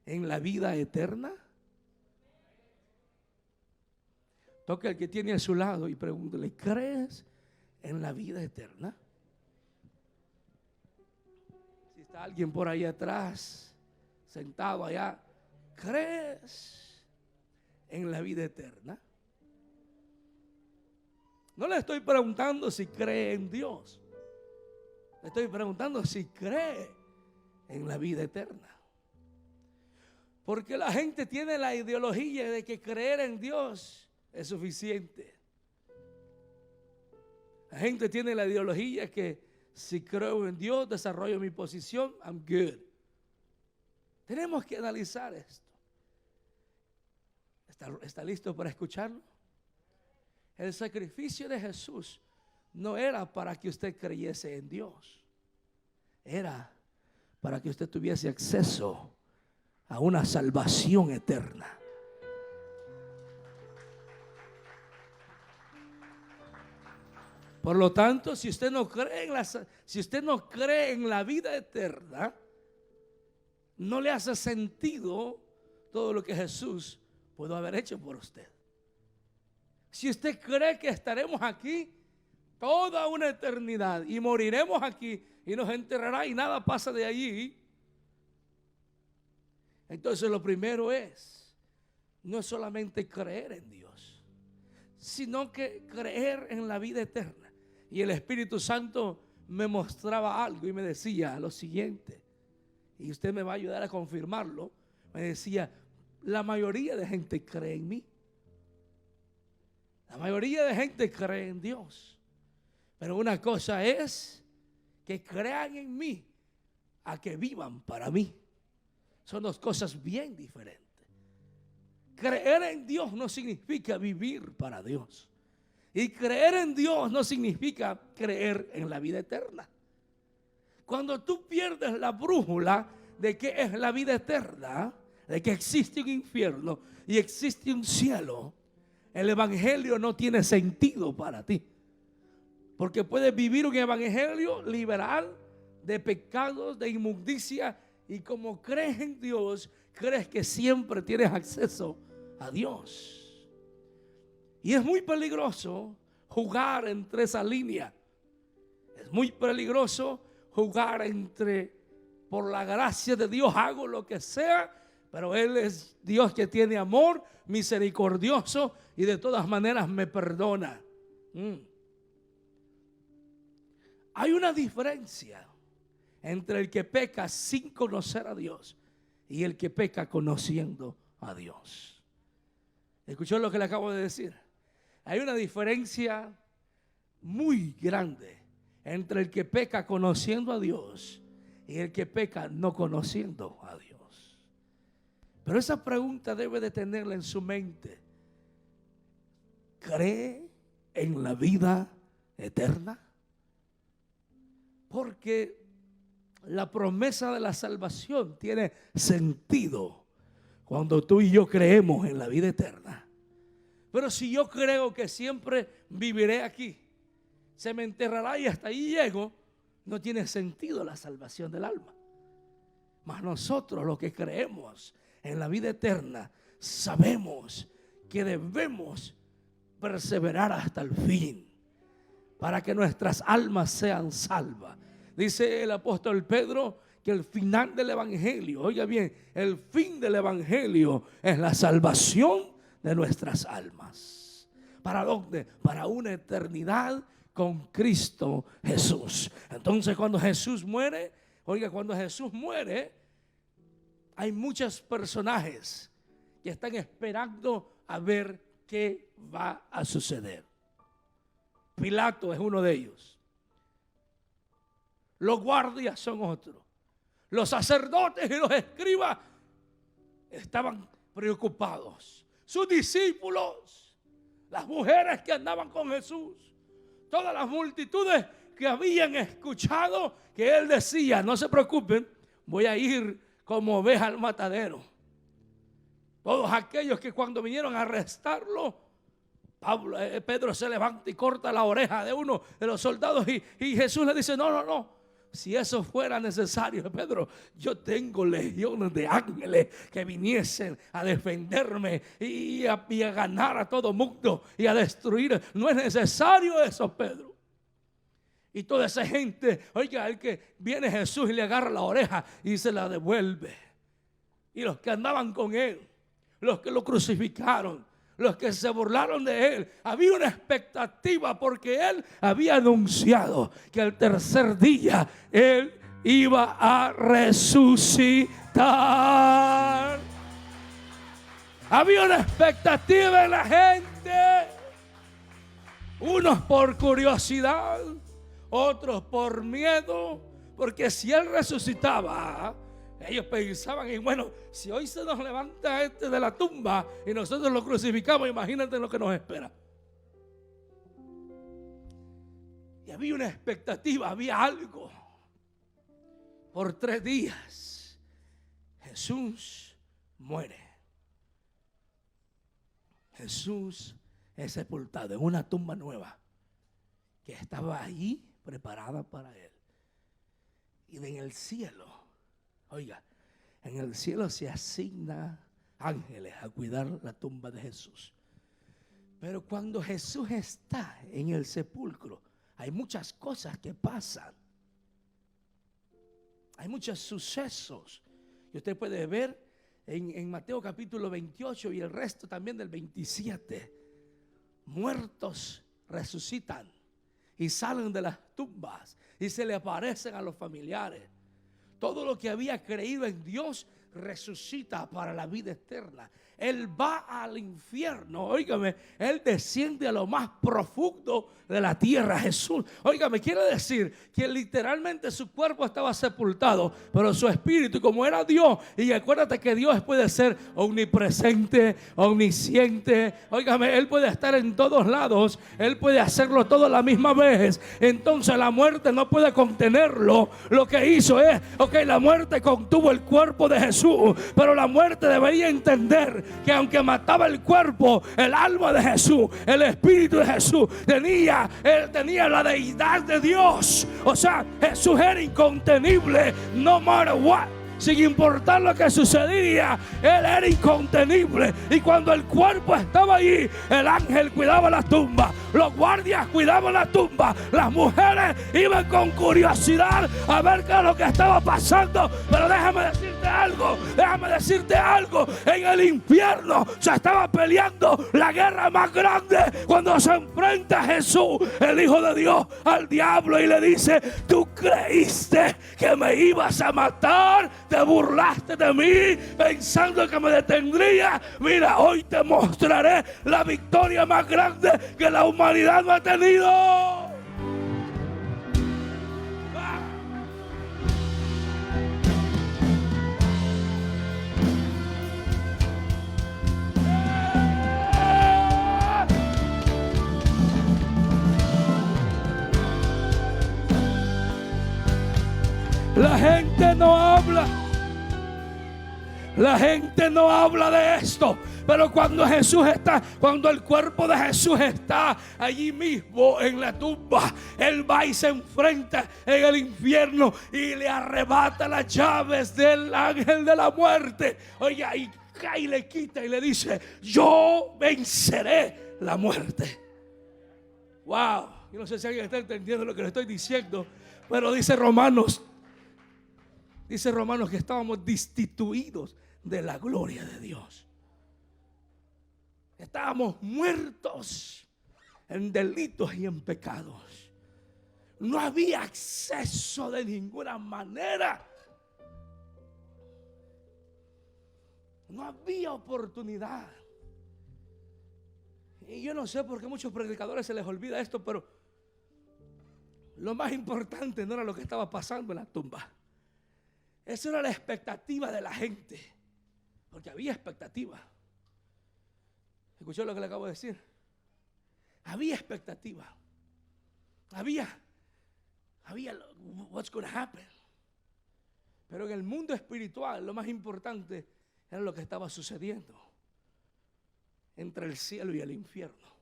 en la vida eterna? Toque al que tiene a su lado y pregúntele, ¿crees en la vida eterna? Si está alguien por ahí atrás, sentado allá, ¿crees en la vida eterna? No le estoy preguntando si cree en Dios. Le estoy preguntando si cree en la vida eterna. Porque la gente tiene la ideología de que creer en Dios es suficiente. La gente tiene la ideología que si creo en Dios, desarrollo mi posición, I'm good. Tenemos que analizar esto. ¿Está listo para escucharlo? El sacrificio de Jesús no era para que usted creyese en Dios. Era para que usted tuviese acceso a una salvación eterna. Por lo tanto, si usted no cree en la vida eterna, no le hace sentido todo lo que Jesús pudo haber hecho por usted. Si usted cree que estaremos aquí toda una eternidad y moriremos aquí y nos enterrará y nada pasa de allí, entonces lo primero no es solamente creer en Dios, sino que creer en la vida eterna. Y el Espíritu Santo me mostraba algo y me decía lo siguiente, y usted me va a ayudar a confirmarlo. Me decía, la mayoría de gente cree en mí. La mayoría de gente cree en Dios. Pero una cosa es que crean en mí a que vivan para mí. Son dos cosas bien diferentes. Creer en Dios no significa vivir para Dios. Y creer en Dios no significa creer en la vida eterna. Cuando tú pierdes la brújula de qué es la vida eterna, de que existe un infierno y existe un cielo, el evangelio no tiene sentido para ti. Porque puedes vivir un evangelio liberal de pecados, de inmundicia, y como crees en Dios, crees que siempre tienes acceso a Dios. Y es muy peligroso jugar entre esa línea. Es muy peligroso jugar entre, por la gracia de Dios hago lo que sea, pero Él es Dios que tiene amor, misericordioso, y de todas maneras me perdona. Hay una diferencia entre el que peca sin conocer a Dios y el que peca conociendo a Dios. ¿Escuchó lo que le acabo de decir? Hay una diferencia muy grande entre el que peca conociendo a Dios y el que peca no conociendo a Dios. Pero esa pregunta debe de tenerla en su mente. ¿Cree en la vida eterna? Porque la promesa de la salvación tiene sentido cuando tú y yo creemos en la vida eterna. Pero si yo creo que siempre viviré aquí, se me enterrará y hasta ahí llego, no tiene sentido la salvación del alma. Mas nosotros, los que creemos en la vida eterna, sabemos que debemos perseverar hasta el fin para que nuestras almas sean salvas. Dice el apóstol Pedro que el final del evangelio, oiga bien, el fin del evangelio es la salvación de nuestras almas. ¿Para dónde? Para una eternidad con Cristo Jesús. Entonces cuando Jesús muere, oiga, cuando Jesús muere, hay muchos personajes que están esperando a ver qué va a suceder. Pilato es uno de ellos. Los guardias son otros. Los sacerdotes y los escribas estaban preocupados. Sus discípulos, las mujeres que andaban con Jesús, todas las multitudes que habían escuchado que Él decía, no se preocupen, voy a ir como oveja al matadero. Todos aquellos que cuando vinieron a arrestarlo, Pedro se levanta y corta la oreja de uno de los soldados y Jesús le dice, no. Si eso fuera necesario, Pedro, yo tengo legiones de ángeles que viniesen a defenderme y a ganar a todo mundo y a destruir. No es necesario eso, Pedro. Y toda esa gente, oiga, el que viene Jesús y le agarra la oreja y se la devuelve. Y los que andaban con él, los que lo crucificaron, los que se burlaron de él, había una expectativa porque él había anunciado que al tercer día él iba a resucitar. Había una expectativa en la gente, unos por curiosidad, otros por miedo, porque si él resucitaba, ellos pensaban, y bueno, si hoy se nos levanta este de la tumba y nosotros lo crucificamos, imagínate lo que nos espera. Y había una expectativa, había algo. Por 3 días Jesús muere. Jesús es sepultado en una tumba nueva que estaba ahí preparada para él. Y en el cielo, oiga, en el cielo se asigna ángeles a cuidar la tumba de Jesús. Pero cuando Jesús está en el sepulcro, hay muchas cosas que pasan. Hay muchos sucesos. Y usted puede ver en Mateo capítulo 28 y el resto también del 27. Muertos resucitan y salen de las tumbas y se le aparecen a los familiares. Todo lo que había creído en Dios resucita para la vida eterna. Él va al infierno, óigame, él desciende a lo más profundo de la tierra. Jesús, óigame, quiere decir que literalmente su cuerpo estaba sepultado, pero su espíritu, como era Dios, y acuérdate que Dios puede ser omnipresente, omnisciente, óigame, él puede estar en todos lados, él puede hacerlo todo a la misma vez. Entonces la muerte no puede contenerlo. Lo que hizo es, la muerte contuvo el cuerpo de Jesús, pero la muerte debería entender que aunque mataba el cuerpo, el alma de Jesús, el espíritu de Jesús él tenía la deidad de Dios. O sea, Jesús era incontenible, no matter what. Sin importar lo que sucedía, él era incontenible. Y cuando el cuerpo estaba allí, el ángel cuidaba la tumba, los guardias cuidaban la tumba, las mujeres iban con curiosidad a ver qué es lo que estaba pasando. Pero déjame decirte algo, en el infierno se estaba peleando la guerra más grande cuando se enfrenta Jesús, el Hijo de Dios, al diablo y le dice: tú creíste que me ibas a matar, te burlaste de mí pensando que me detendría. Mira, hoy te mostraré la victoria más grande que la humanidad no ha tenido. La gente no habla. La gente no habla de esto. Pero cuando el cuerpo de Jesús está allí mismo en la tumba, él va y se enfrenta en el infierno y le arrebata las llaves del ángel de la muerte. Oiga, y cae y le quita y le dice: yo venceré la muerte. Wow, yo no sé si alguien está entendiendo lo que le estoy diciendo, pero dice Romanos que estábamos destituidos de la gloria de Dios. Estábamos muertos en delitos y en pecados. No había acceso de ninguna manera. No había oportunidad. Y yo no sé por qué a muchos predicadores se les olvida esto, pero lo más importante no era lo que estaba pasando en la tumba. Esa era la expectativa de la gente, porque había expectativa. ¿Escuchó lo que le acabo de decir? Había expectativa. Había what's going to happen. Pero en el mundo espiritual lo más importante era lo que estaba sucediendo. entre el cielo y el infierno.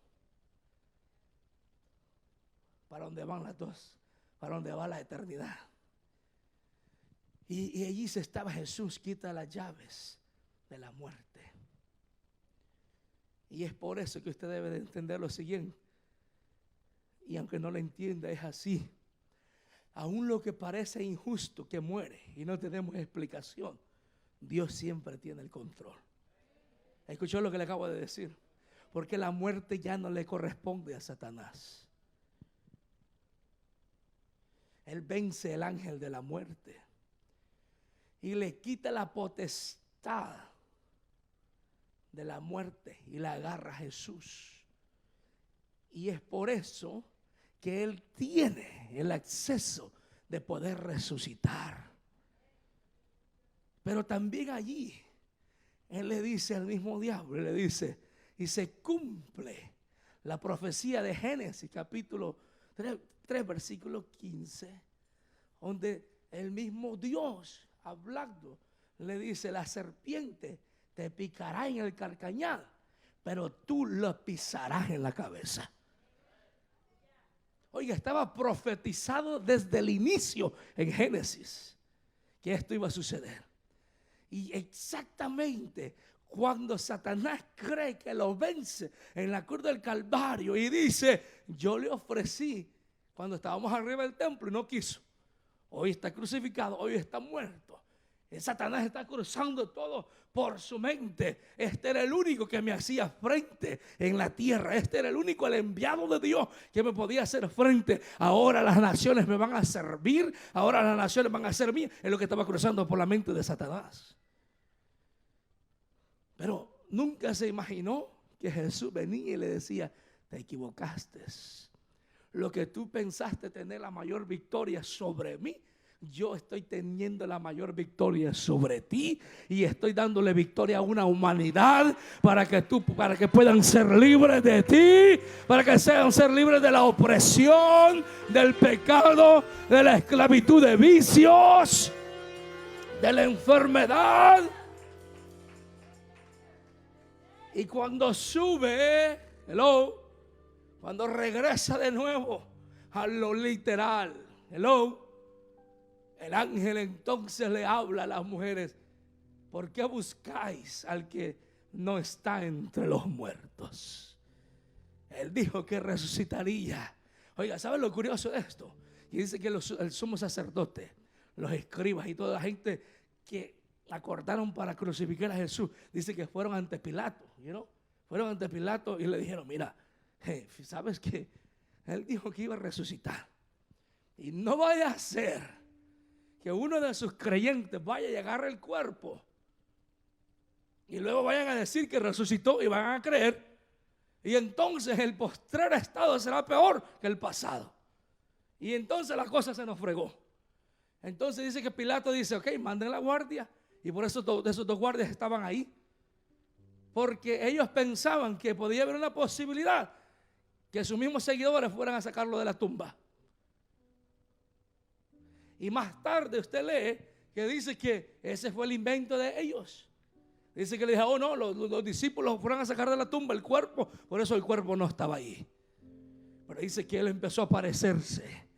Para donde van las dos, para donde va la eternidad. Y allí se estaba Jesús, quita las llaves de la muerte. Y es por eso que usted debe de entender lo siguiente. Y aunque no lo entienda, es así. Aún lo que parece injusto que muere y no tenemos explicación, Dios siempre tiene el control. ¿Escuchó lo que le acabo de decir? Porque la muerte ya no le corresponde a Satanás. Él vence el ángel de la muerte y le quita la potestad de la muerte y la agarra a Jesús. Y es por eso que Él tiene el acceso de poder resucitar. Pero también allí Él le dice al mismo diablo, le dice, y se cumple la profecía de Génesis capítulo 3 versículo 15, donde el mismo Dios hablando le dice, la serpiente te picará en el carcañal, pero tú lo pisarás en la cabeza. Oiga, estaba profetizado desde el inicio en Génesis que esto iba a suceder. Y exactamente cuando Satanás cree que lo vence en la cruz del Calvario y dice, yo le ofrecí cuando estábamos arriba del templo y no quiso. Hoy está crucificado, hoy está muerto. Satanás está cruzando todo por su mente. Este era el único que me hacía frente en la tierra. Este era el único, el enviado de Dios que me podía hacer frente. Ahora las naciones me van a servir. Ahora las naciones van a ser mías. Es lo que estaba cruzando por la mente de Satanás. Pero nunca se imaginó que Jesús venía y le decía, te equivocaste. Lo que tú pensaste tener la mayor victoria sobre mí, yo estoy teniendo la mayor victoria sobre ti y estoy dándole victoria a una humanidad para que puedan ser libres de ti, para que sean ser libres de la opresión, del pecado, de la esclavitud de vicios, de la enfermedad. Y cuando sube, cuando regresa de nuevo a lo literal, el ángel entonces le habla a las mujeres, ¿por qué buscáis al que no está entre los muertos? Él dijo que resucitaría. Oiga, ¿saben lo curioso de esto? Y dice que el sumo sacerdote, los escribas y toda la gente que acordaron para crucificar a Jesús, dice que fueron ante Pilato, fueron ante Pilato y le dijeron, mira, ¿sabes qué? Él dijo que iba a resucitar. Y no vaya a ser que uno de sus creyentes vaya y agarre el cuerpo y luego vayan a decir que resucitó y van a creer. Y entonces el postrer estado será peor que el pasado. Y entonces la cosa se nos fregó. Entonces dice que Pilato dice, ok, manden la guardia. Y por eso esos dos guardias estaban ahí. Porque ellos pensaban que podía haber una posibilidad que sus mismos seguidores fueran a sacarlo de la tumba. Y más tarde usted lee que dice que ese fue el invento de ellos. Dice que le dijo, oh no, los discípulos fueron a sacar de la tumba el cuerpo, por eso el cuerpo no estaba ahí. Pero dice que él empezó a aparecerse.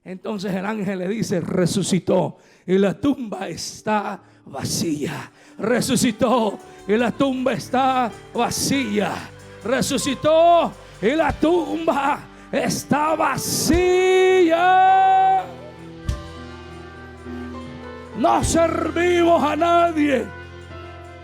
Entonces el ángel le dice, resucitó y la tumba está vacía. Resucitó y la tumba está vacía. Resucitó y la tumba está vacía. No servimos a nadie.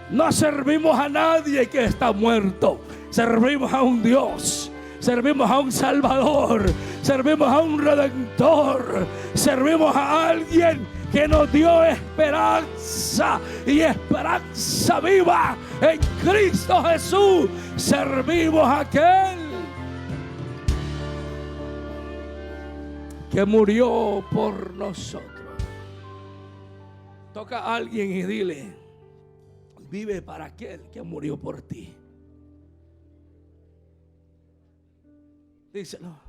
No servimos a nadie que está muerto. Servimos a un Dios. Servimos a un Salvador. Servimos a un Redentor. Servimos a alguien que nos dio esperanza y esperanza viva en Cristo Jesús. Servimos a aquel que murió por nosotros. Toca a alguien y dile, vive para aquel que murió por ti. Díselo.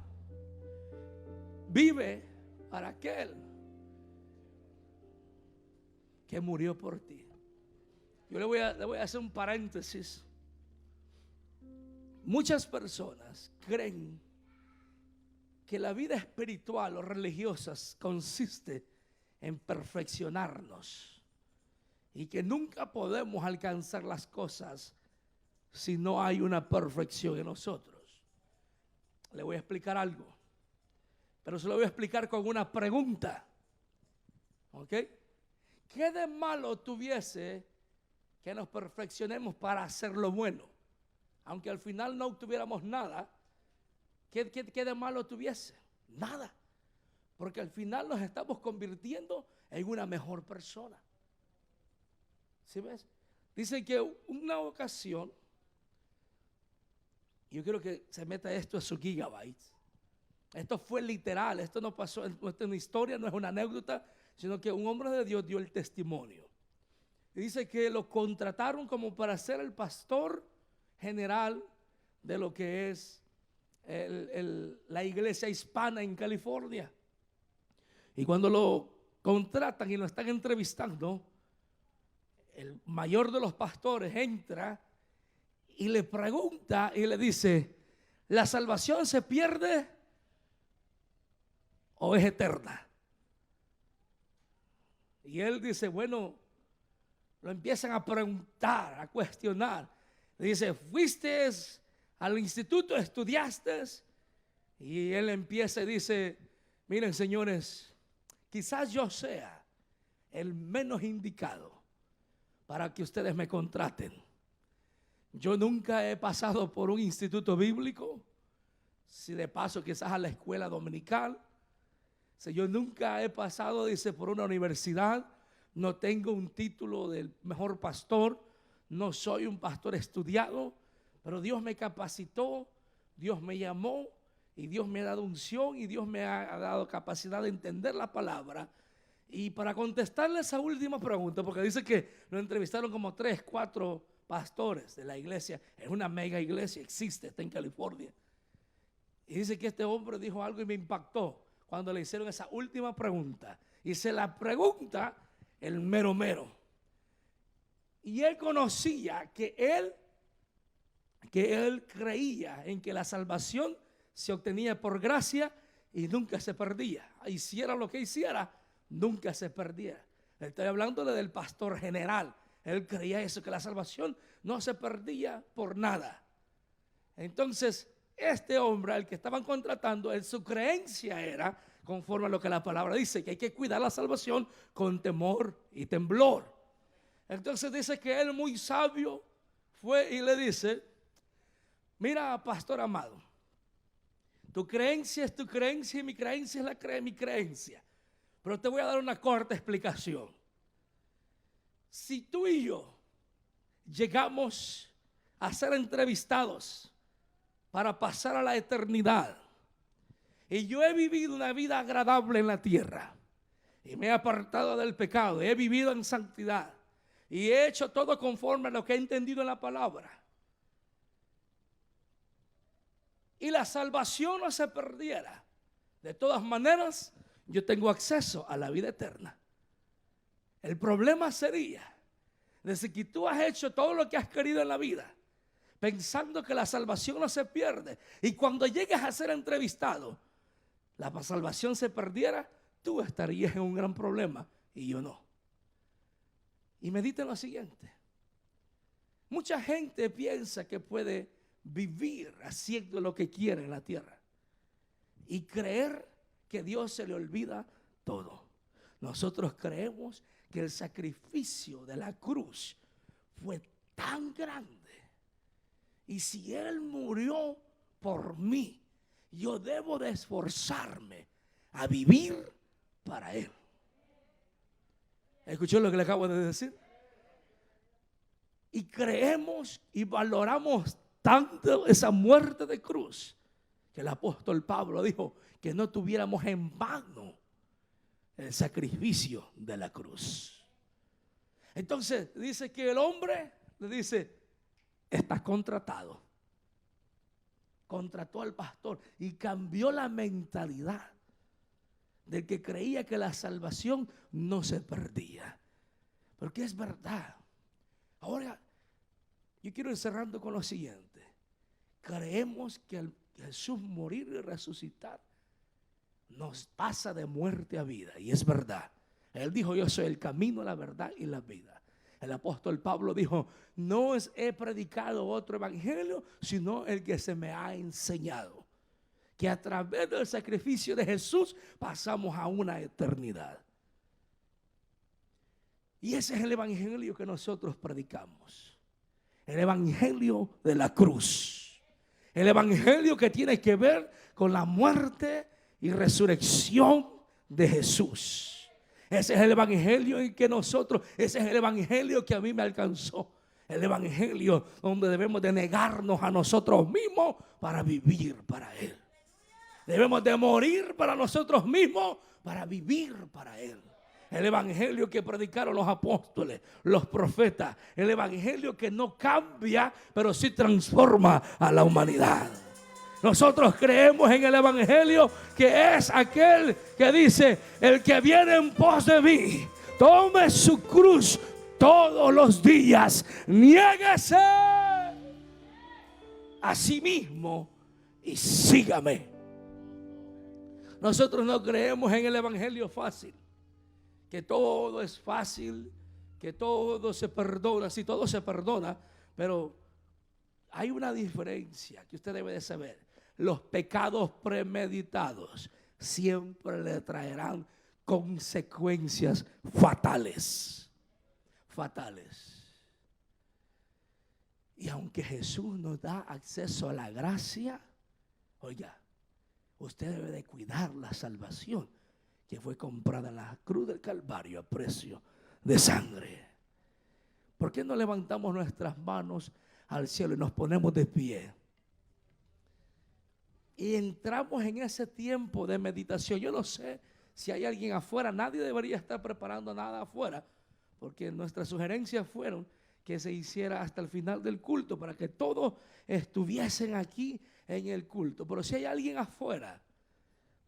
Vive para aquel que murió por ti. Yo le voy a hacer un paréntesis. Muchas personas creen que la vida espiritual o religiosa consiste en perfeccionarnos y que nunca podemos alcanzar las cosas si no hay una perfección en nosotros. Le voy a explicar algo, pero se lo voy a explicar con una pregunta. ¿Ok? ¿Qué de malo tuviese que nos perfeccionemos para hacer lo bueno? Aunque al final no obtuviéramos nada, ¿qué de malo tuviese? Nada. Porque al final nos estamos convirtiendo en una mejor persona. ¿Sí ves? Dice que una ocasión, yo quiero que se meta esto a su gigabyte. Esto fue literal, esto no pasó, esto es una historia, no es una anécdota, sino que un hombre de Dios dio el testimonio. Y dice que lo contrataron como para ser el pastor general de lo que es la iglesia hispana en California. Y cuando lo contratan y lo están entrevistando, el mayor de los pastores entra y le pregunta y le dice: ¿la salvación se pierde o es eterna? Y él dice, bueno, lo empiezan a preguntar, a cuestionar. Le dice, ¿fuiste al instituto, estudiaste? Y él empieza y dice, miren señores, quizás yo sea el menos indicado para que ustedes me contraten. Yo nunca he pasado por un instituto bíblico, si de paso quizás a la escuela dominical. Si yo nunca he pasado, dice, por una universidad, no tengo un título del mejor pastor, no soy un pastor estudiado, pero Dios me capacitó, Dios me llamó y Dios me ha dado unción y Dios me ha dado capacidad de entender la palabra. Y para contestarle esa última pregunta, porque dice que lo entrevistaron como 3, 4 pastores de la iglesia, es una mega iglesia, existe, está en California. Y dice que este hombre dijo algo y me impactó cuando le hicieron esa última pregunta. Y se la pregunta el mero mero. Y él conocía que él creía en que la salvación se obtenía por gracia y nunca se perdía. Hiciera lo que hiciera, nunca se perdía. Estoy hablándole del pastor general. Él creía eso, que la salvación no se perdía por nada. Entonces, este hombre al que estaban contratando, su creencia era, conforme a lo que la palabra dice, que hay que cuidar la salvación con temor y temblor. Entonces dice que él, muy sabio, fue y le dice, mira, pastor amado, tu creencia es tu creencia y mi creencia es mi creencia. Pero te voy a dar una corta explicación. Si tú y yo llegamos a ser entrevistados para pasar a la eternidad, y yo he vivido una vida agradable en la tierra, y me he apartado del pecado, he vivido en santidad, y he hecho todo conforme a lo que he entendido en la palabra, y la salvación no se perdiera, de todas maneras yo tengo acceso a la vida eterna. El problema sería desde que tú has hecho todo lo que has querido en la vida, pensando que la salvación no se pierde, y cuando llegues a ser entrevistado, la salvación se perdiera, tú estarías en un gran problema y yo no. Y medita en lo siguiente. Mucha gente piensa que puede vivir haciendo lo que quiere en la tierra y creer que Dios se le olvida todo. Nosotros creemos que el sacrificio de la cruz fue tan grande, y si Él murió por mí, yo debo de esforzarme a vivir para Él. ¿Escuchó lo que le acabo de decir? Y creemos y valoramos tanto esa muerte de cruz que el apóstol Pablo dijo que no tuviéramos en vano el sacrificio de la cruz. Entonces dice que el hombre le dice, estás contratado. Contrató al pastor y cambió la mentalidad del que creía que la salvación no se perdía, porque es verdad. Ahora yo quiero ir cerrando con lo siguiente. creemos que al Jesús morir y resucitar nos pasa de muerte a vida, y es verdad. Él dijo: yo soy el camino, la verdad y la vida. El apóstol Pablo dijo: no he predicado otro evangelio sino el que se me ha enseñado, que a través del sacrificio de Jesús pasamos a una eternidad. Y ese es el evangelio que nosotros predicamos, el evangelio de la cruz, el evangelio que tiene que ver con la muerte y resurrección de Jesús. Ese es el evangelio en que nosotros, ese es el evangelio que a mí me alcanzó. El evangelio donde debemos de negarnos a nosotros mismos para vivir para Él. Debemos de morir para nosotros mismos para vivir para Él. El evangelio que predicaron los apóstoles, los profetas. El evangelio que no cambia, pero sí transforma a la humanidad. Nosotros creemos en el evangelio que es aquel que dice: el que viene en pos de mí, tome su cruz todos los días, niéguese a sí mismo y sígame. Nosotros no creemos en el evangelio fácil, que todo es fácil, que todo se perdona. Sí, todo se perdona, pero hay una diferencia que usted debe de saber. Los pecados premeditados siempre le traerán consecuencias fatales. Fatales. Y aunque Jesús nos da acceso a la gracia, oiga, usted debe de cuidar la salvación que fue comprada en la cruz del Calvario a precio de sangre. ¿Por qué no levantamos nuestras manos al cielo y nos ponemos de pie? Y entramos en ese tiempo de meditación. Yo no sé si hay alguien afuera. Nadie debería estar preparando nada afuera, porque nuestras sugerencias fueron que se hiciera hasta el final del culto, para que todos estuviesen aquí en el culto. Pero si hay alguien afuera,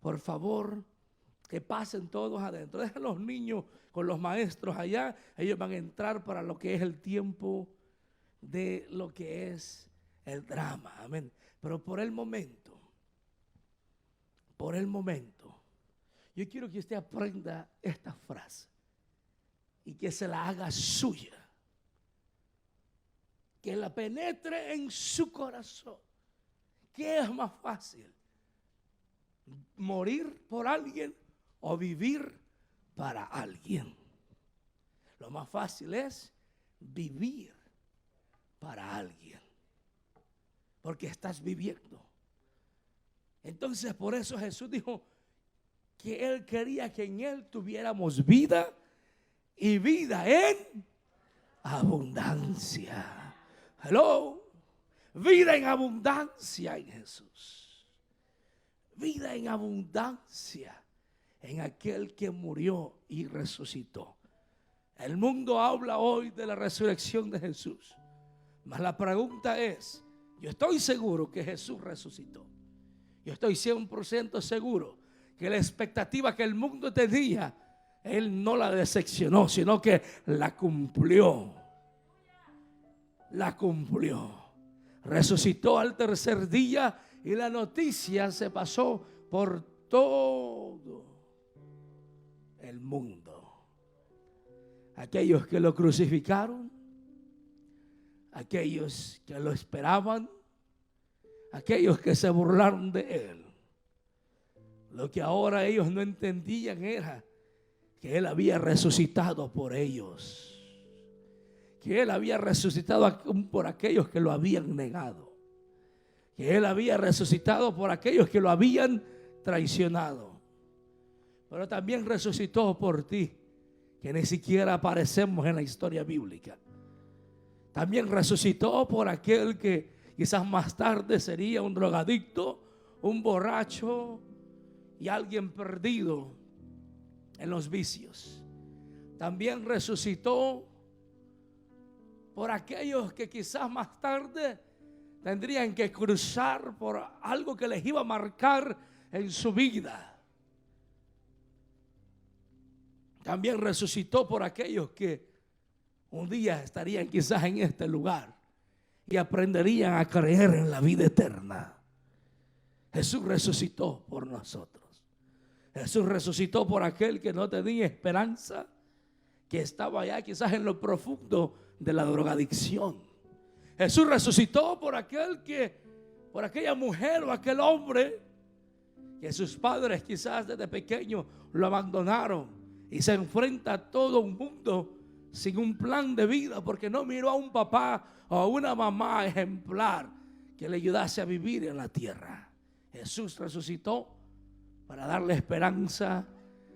por favor, que pasen todos adentro. Dejen los niños con los maestros allá. Ellos van a entrar para lo que es el tiempo de lo que es el drama. Amén. Pero por el momento, yo quiero que usted aprenda esta frase y que se la haga suya, que la penetre en su corazón. ¿Qué es más fácil? ¿Morir por alguien o vivir para alguien? Lo más fácil es vivir para alguien, porque estás viviendo. Entonces, por eso Jesús dijo que Él quería que en Él tuviéramos vida, y vida en abundancia. Hello. Vida en abundancia en Jesús. Vida en abundancia en aquel que murió y resucitó. El mundo habla hoy de la resurrección de Jesús, mas la pregunta es: yo estoy seguro que Jesús resucitó. Yo estoy 100% seguro que la expectativa que el mundo tenía, Él no la decepcionó, sino que la cumplió. La cumplió. Resucitó al tercer día y la noticia se pasó por todo el mundo. Aquellos que lo crucificaron, aquellos que lo esperaban, aquellos que se burlaron de Él. Lo que ahora ellos no entendían era que Él había resucitado por ellos, que Él había resucitado por aquellos que lo habían negado, que Él había resucitado por aquellos que lo habían traicionado, pero también resucitó por ti, que ni siquiera aparecemos en la historia bíblica. También resucitó por aquel que quizás más tarde sería un drogadicto, un borracho y alguien perdido en los vicios. También resucitó por aquellos que quizás más tarde tendrían que cruzar por algo que les iba a marcar en su vida. También resucitó por aquellos que un día estarían quizás en este lugar y aprenderían a creer en la vida eterna. Jesús resucitó por nosotros. Jesús resucitó por aquel que no tenía esperanza, que estaba allá quizás en lo profundo de la drogadicción. Jesús resucitó por aquella mujer o aquel hombre que sus padres quizás desde pequeño lo abandonaron y se enfrenta a todo un mundo sin un plan de vida porque no miró a un papá o a una mamá ejemplar que le ayudase a vivir en la tierra. Jesús resucitó para darle esperanza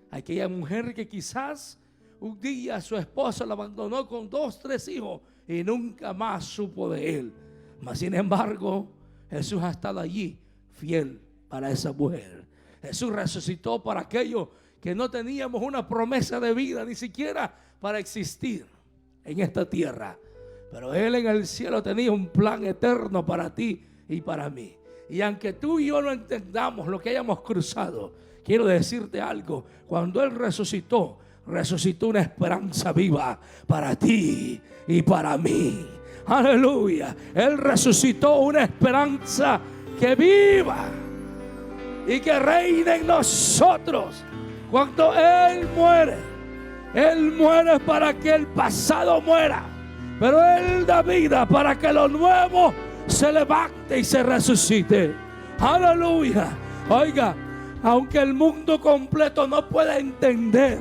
a aquella mujer que quizás un día su esposo la abandonó con 2, 3 hijos y nunca más supo de él. Mas sin embargo, Jesús ha estado allí fiel para esa mujer. Jesús resucitó para aquellos que no teníamos una promesa de vida, ni siquiera para existir en esta tierra. Pero Él en el cielo tenía un plan eterno para ti y para mí. Y aunque tú y yo no entendamos lo que hayamos cruzado, quiero decirte algo. Cuando Él resucitó una esperanza viva para ti y para mí. Aleluya. Él resucitó una esperanza que viva y que reina en nosotros. Cuando Él muere para que el pasado muera, pero Él da vida para que lo nuevo se levante y se resucite. Aleluya. Oiga, aunque el mundo completo no pueda entender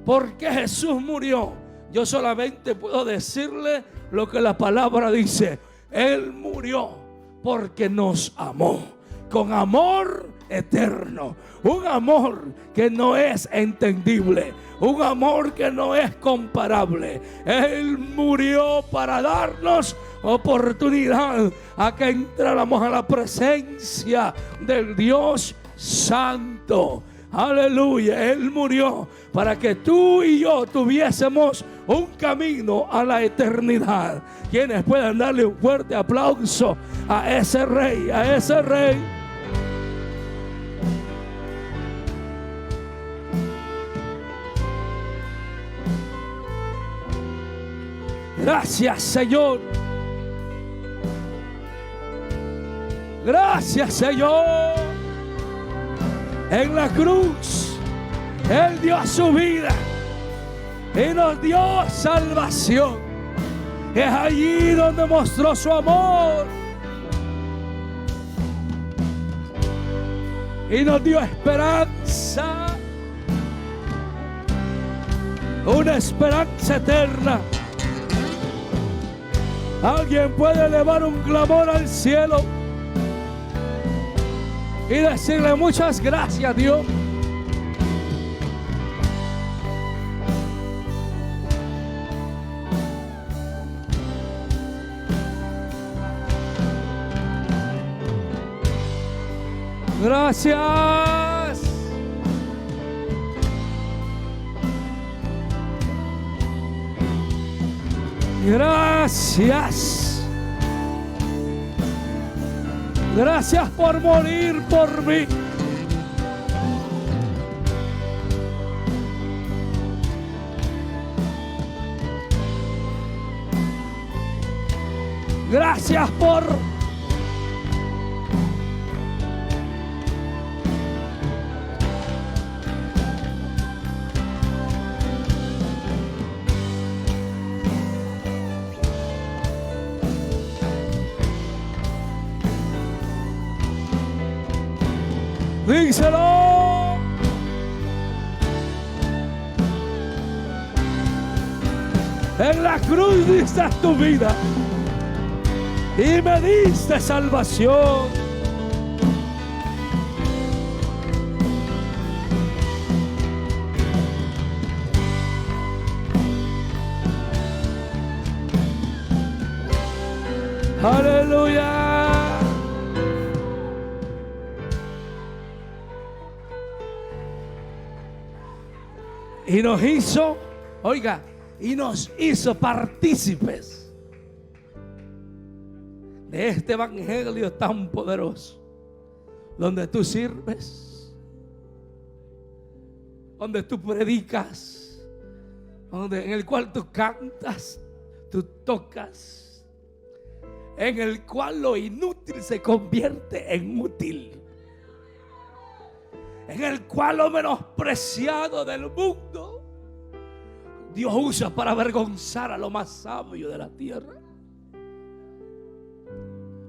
por qué Jesús murió, yo solamente puedo decirle lo que la palabra dice. Él murió porque nos amó con amor eterno, un amor que no es entendible, un amor que no es comparable. Él murió para darnos oportunidad a que entráramos a la presencia del Dios Santo. Aleluya. Él murió para que tú y yo tuviésemos un camino a la eternidad. Quienes puedan darle un fuerte aplauso a ese rey, a ese rey. Gracias, Señor. Gracias, Señor. En la cruz Él dio su vida y nos dio salvación. Es allí donde mostró su amor y nos dio esperanza, una esperanza eterna. Alguien puede elevar un clamor al cielo y decirle muchas gracias, Dios. Gracias. Gracias. Gracias por morir por mí. Gracias por díselo. En la cruz diste tu vida y me diste salvación. Aleluya. Y nos hizo, oiga, y nos hizo partícipes de este evangelio tan poderoso, donde tú sirves, donde tú predicas, en el cual tú cantas, tú tocas, en el cual lo inútil se convierte en útil, en el cual lo menospreciado del mundo Dios usa para avergonzar a lo más sabio de la tierra.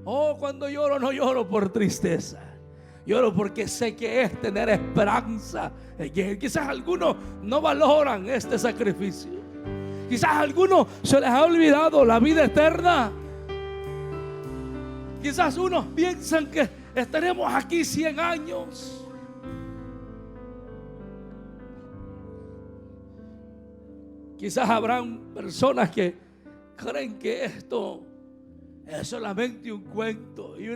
Oh, cuando lloro, no lloro por tristeza, lloro porque sé que es tener esperanza en Él. Quizás algunos no valoran este sacrificio, quizás a algunos se les ha olvidado la vida eterna. Quizás unos piensan que estaremos aquí 100 años. Quizás habrán personas que creen que esto es solamente un cuento y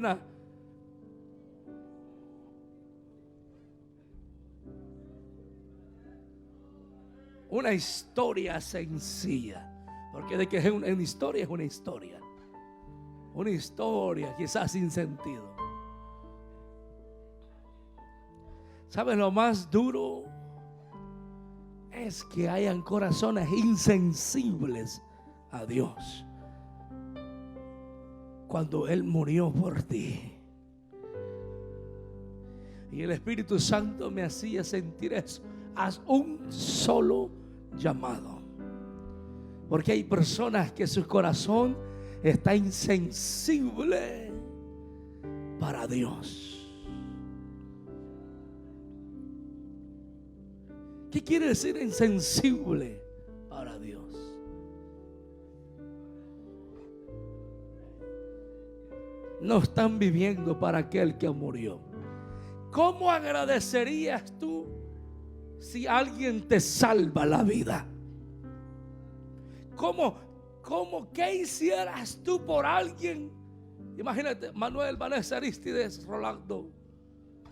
una historia sencilla. Porque de que es una historia, es una historia. Una historia quizás sin sentido. ¿Sabes lo más duro? Es que hayan corazones insensibles a Dios cuando Él murió por ti. Y el Espíritu Santo me hacía sentir eso. Haz un solo llamado, porque hay personas que su corazón está insensible para Dios. ¿Qué quiere decir insensible para Dios? No están viviendo para aquel que murió. ¿Cómo agradecerías tú si alguien te salva la vida? ¿Qué hicieras tú por alguien? Imagínate, Manuel, Vanessa, Aristides, Rolando,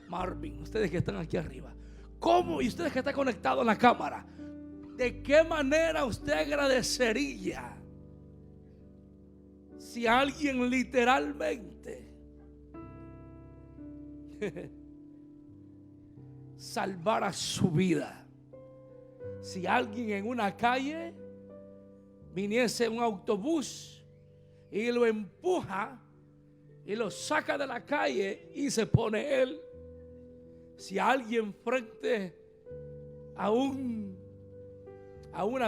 Marvin, ustedes que están aquí arriba. ¿Cómo? Y ustedes que están conectados en la cámara, ¿de qué manera usted agradecería si alguien literalmente salvara su vida? Si alguien en una calle viniese un autobús y lo empuja y lo saca de la calle y se pone él. Si alguien frente a una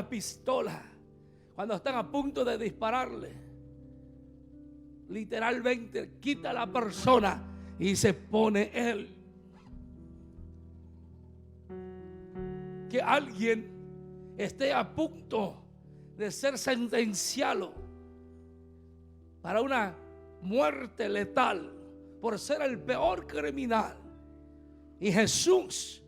pistola, cuando están a punto de dispararle, literalmente quita a la persona y se pone él. Que alguien esté a punto de ser sentenciado para una muerte letal por ser el peor criminal, y Jesús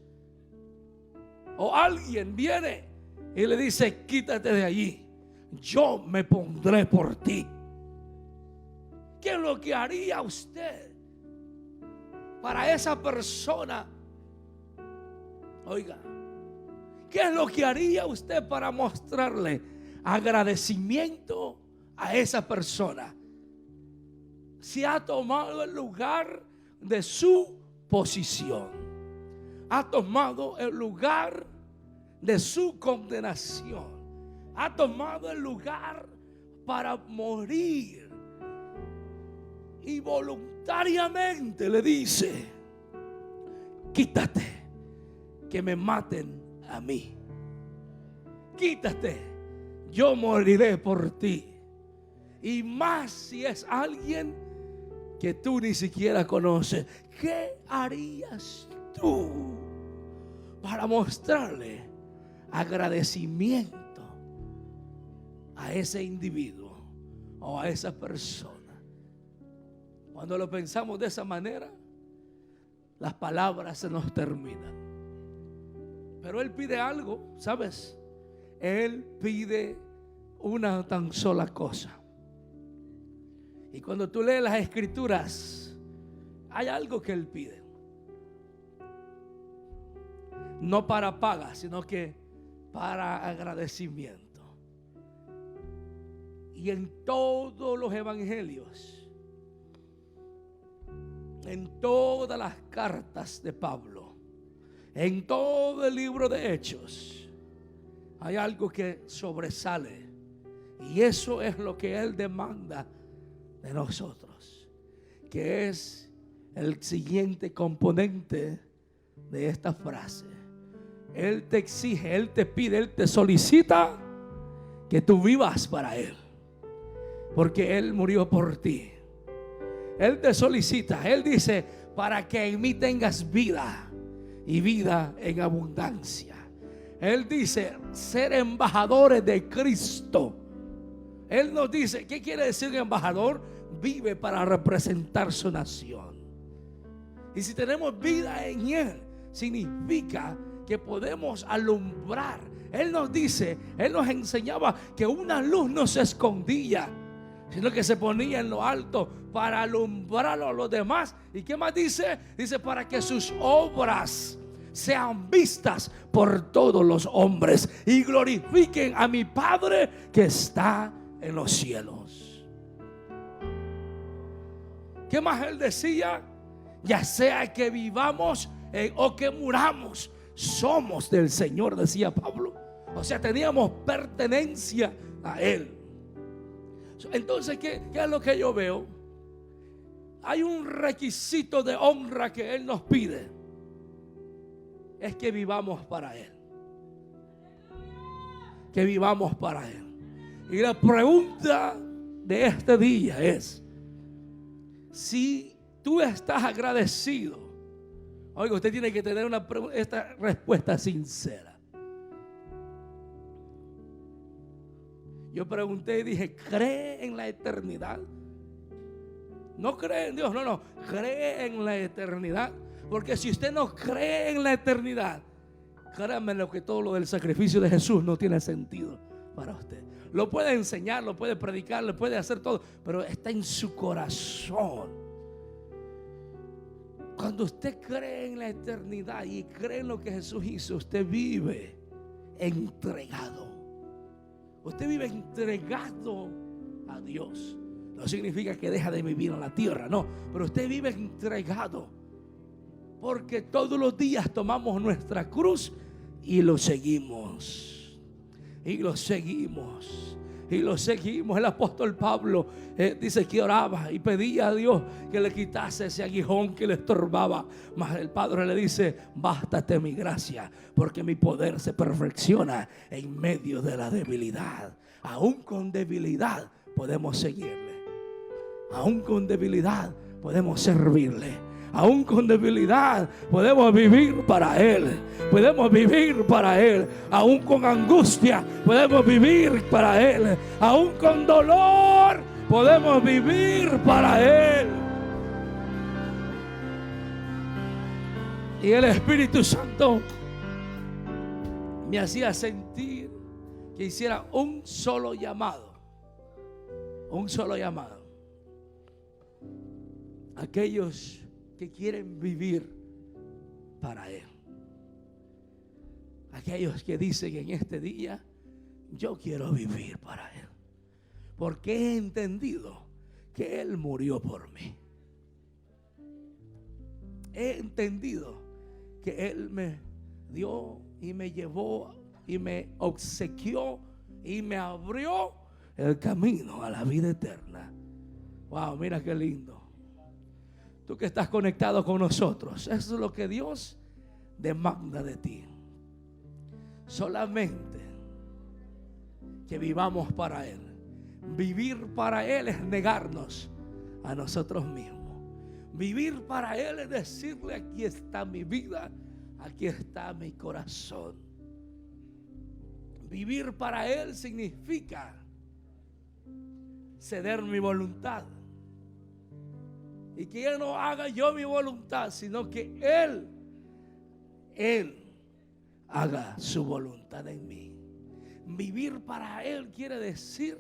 o alguien viene y le dice: quítate de allí, yo me pondré por ti. ¿Qué es lo que haría usted para esa persona? Oiga, ¿qué es lo que haría usted para mostrarle agradecimiento a esa persona? Si ha tomado el lugar de su posición, ha tomado el lugar de su condenación, ha tomado el lugar para morir, y voluntariamente le dice: quítate, que me maten a mí. Quítate, yo moriré por ti. Y más si es alguien que tú ni siquiera conoces. ¿Qué harías tú para mostrarle agradecimiento a ese individuo o a esa persona? Cuando lo pensamos de esa manera, las palabras se nos terminan. Pero Él pide algo, ¿sabes? Él pide una tan sola cosa. Y cuando tú lees las Escrituras, hay algo que Él pide. No para paga, sino que para agradecimiento. Y en todos los evangelios, en todas las cartas de Pablo, en todo el libro de Hechos, hay algo que sobresale. Y eso es lo que Él demanda de nosotros, que es el siguiente componente de esta frase. Él te exige, Él te pide, Él te solicita que tú vivas para Él, porque Él murió por ti. Él te solicita, Él dice, para que en mí tengas vida y vida en abundancia. Él dice, ser embajadores de Cristo. Él nos dice, ¿qué quiere decir un embajador? Vive para representar su nación. Y si tenemos vida en Él, significa que podemos alumbrar. Él nos dice, Él nos enseñaba que una luz no se escondía, sino que se ponía en lo alto para alumbrar a los demás. ¿Y qué más dice? Dice, para que sus obras sean vistas por todos los hombres y glorifiquen a mi Padre que está en los cielos. ¿Qué más Él decía? Ya sea que vivamos o que muramos, somos del Señor, decía Pablo. O sea, teníamos pertenencia a Él. Entonces, ¿qué es lo que yo veo? Hay un requisito de honra que Él nos pide. Es que vivamos para Él. Que vivamos para Él. Y la pregunta de este día es: si tú estás agradecido. Oiga, usted tiene que tener esta respuesta sincera. Yo pregunté y dije, ¿cree en la eternidad? No cree en Dios, no, cree en la eternidad. Porque si usted no cree en la eternidad, créanme lo que todo lo del sacrificio de Jesús no tiene sentido para usted. Lo puede enseñar, lo puede predicar, lo puede hacer todo, pero está en su corazón. Cuando usted cree en la eternidad y cree en lo que Jesús hizo, usted vive entregado. Usted vive entregado a Dios. No significa que deja de vivir en la tierra, no, pero usted vive entregado. Porque todos los días tomamos nuestra cruz y lo seguimos. Y lo seguimos. Y lo seguimos. El apóstol Pablo dice que oraba y pedía a Dios que le quitase ese aguijón que le estorbaba. Mas el Padre le dice: bástate mi gracia, porque mi poder se perfecciona en medio de la debilidad. Aún con debilidad podemos seguirle. Aún con debilidad podemos servirle. Aún con debilidad podemos vivir para Él. Podemos vivir para Él. Aún con angustia podemos vivir para Él. Aún con dolor podemos vivir para Él. Y el Espíritu Santo me hacía sentir que hiciera un solo llamado. Un solo llamado. Aquellos que quieren vivir para Él. Aquellos que dicen en este día: yo quiero vivir para Él, porque he entendido que Él murió por mí. He entendido que Él me dio y me llevó y me obsequió y me abrió el camino a la vida eterna. Wow, mira qué lindo. Tú que estás conectado con nosotros, eso es lo que Dios demanda de ti. Solamente que vivamos para Él. Vivir para Él es negarnos a nosotros mismos. Vivir para Él es decirle: aquí está mi vida, aquí está mi corazón. Vivir para Él significa ceder mi voluntad. Y que Él no haga yo mi voluntad, sino que Él haga su voluntad en mí. Vivir para Él quiere decir,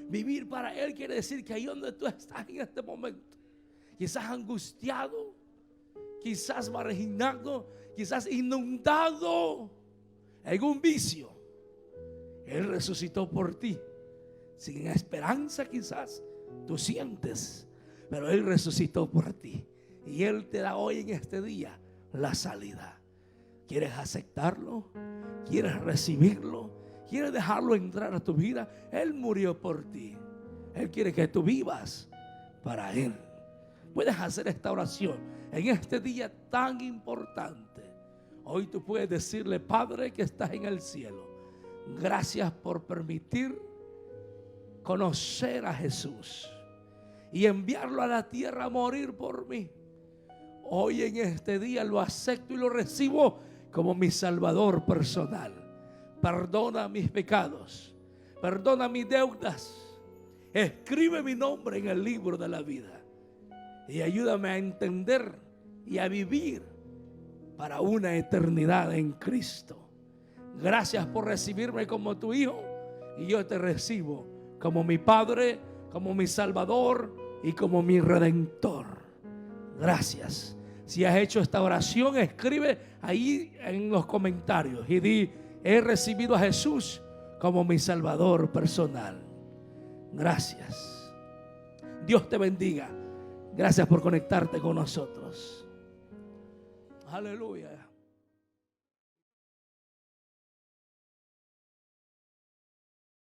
vivir para Él quiere decir que ahí donde tú estás en este momento, quizás angustiado, quizás marginado, quizás inundado en un vicio, Él resucitó por ti. Sin esperanza quizás tú sientes, pero Él resucitó por ti. Y Él te da hoy en este día la salida. ¿Quieres aceptarlo? ¿Quieres recibirlo? ¿Quieres dejarlo entrar a tu vida? Él murió por ti. Él quiere que tú vivas para Él. Puedes hacer esta oración en este día tan importante. Hoy tú puedes decirle: Padre que estás en el cielo, gracias por permitir conocer a Jesús y enviarlo a la tierra a morir por mí. Hoy en este día lo acepto y lo recibo como mi Salvador personal. Perdona mis pecados, perdona mis deudas, escribe mi nombre en el libro de la vida y ayúdame a entender y a vivir para una eternidad en Cristo. Gracias por recibirme como tu hijo, y yo te recibo como mi Padre, como mi Salvador y como mi Redentor. Gracias. Si has hecho esta oración, escribe ahí en los comentarios y di: he recibido a Jesús como mi Salvador personal. Gracias. Dios te bendiga. Gracias por conectarte con nosotros. Aleluya.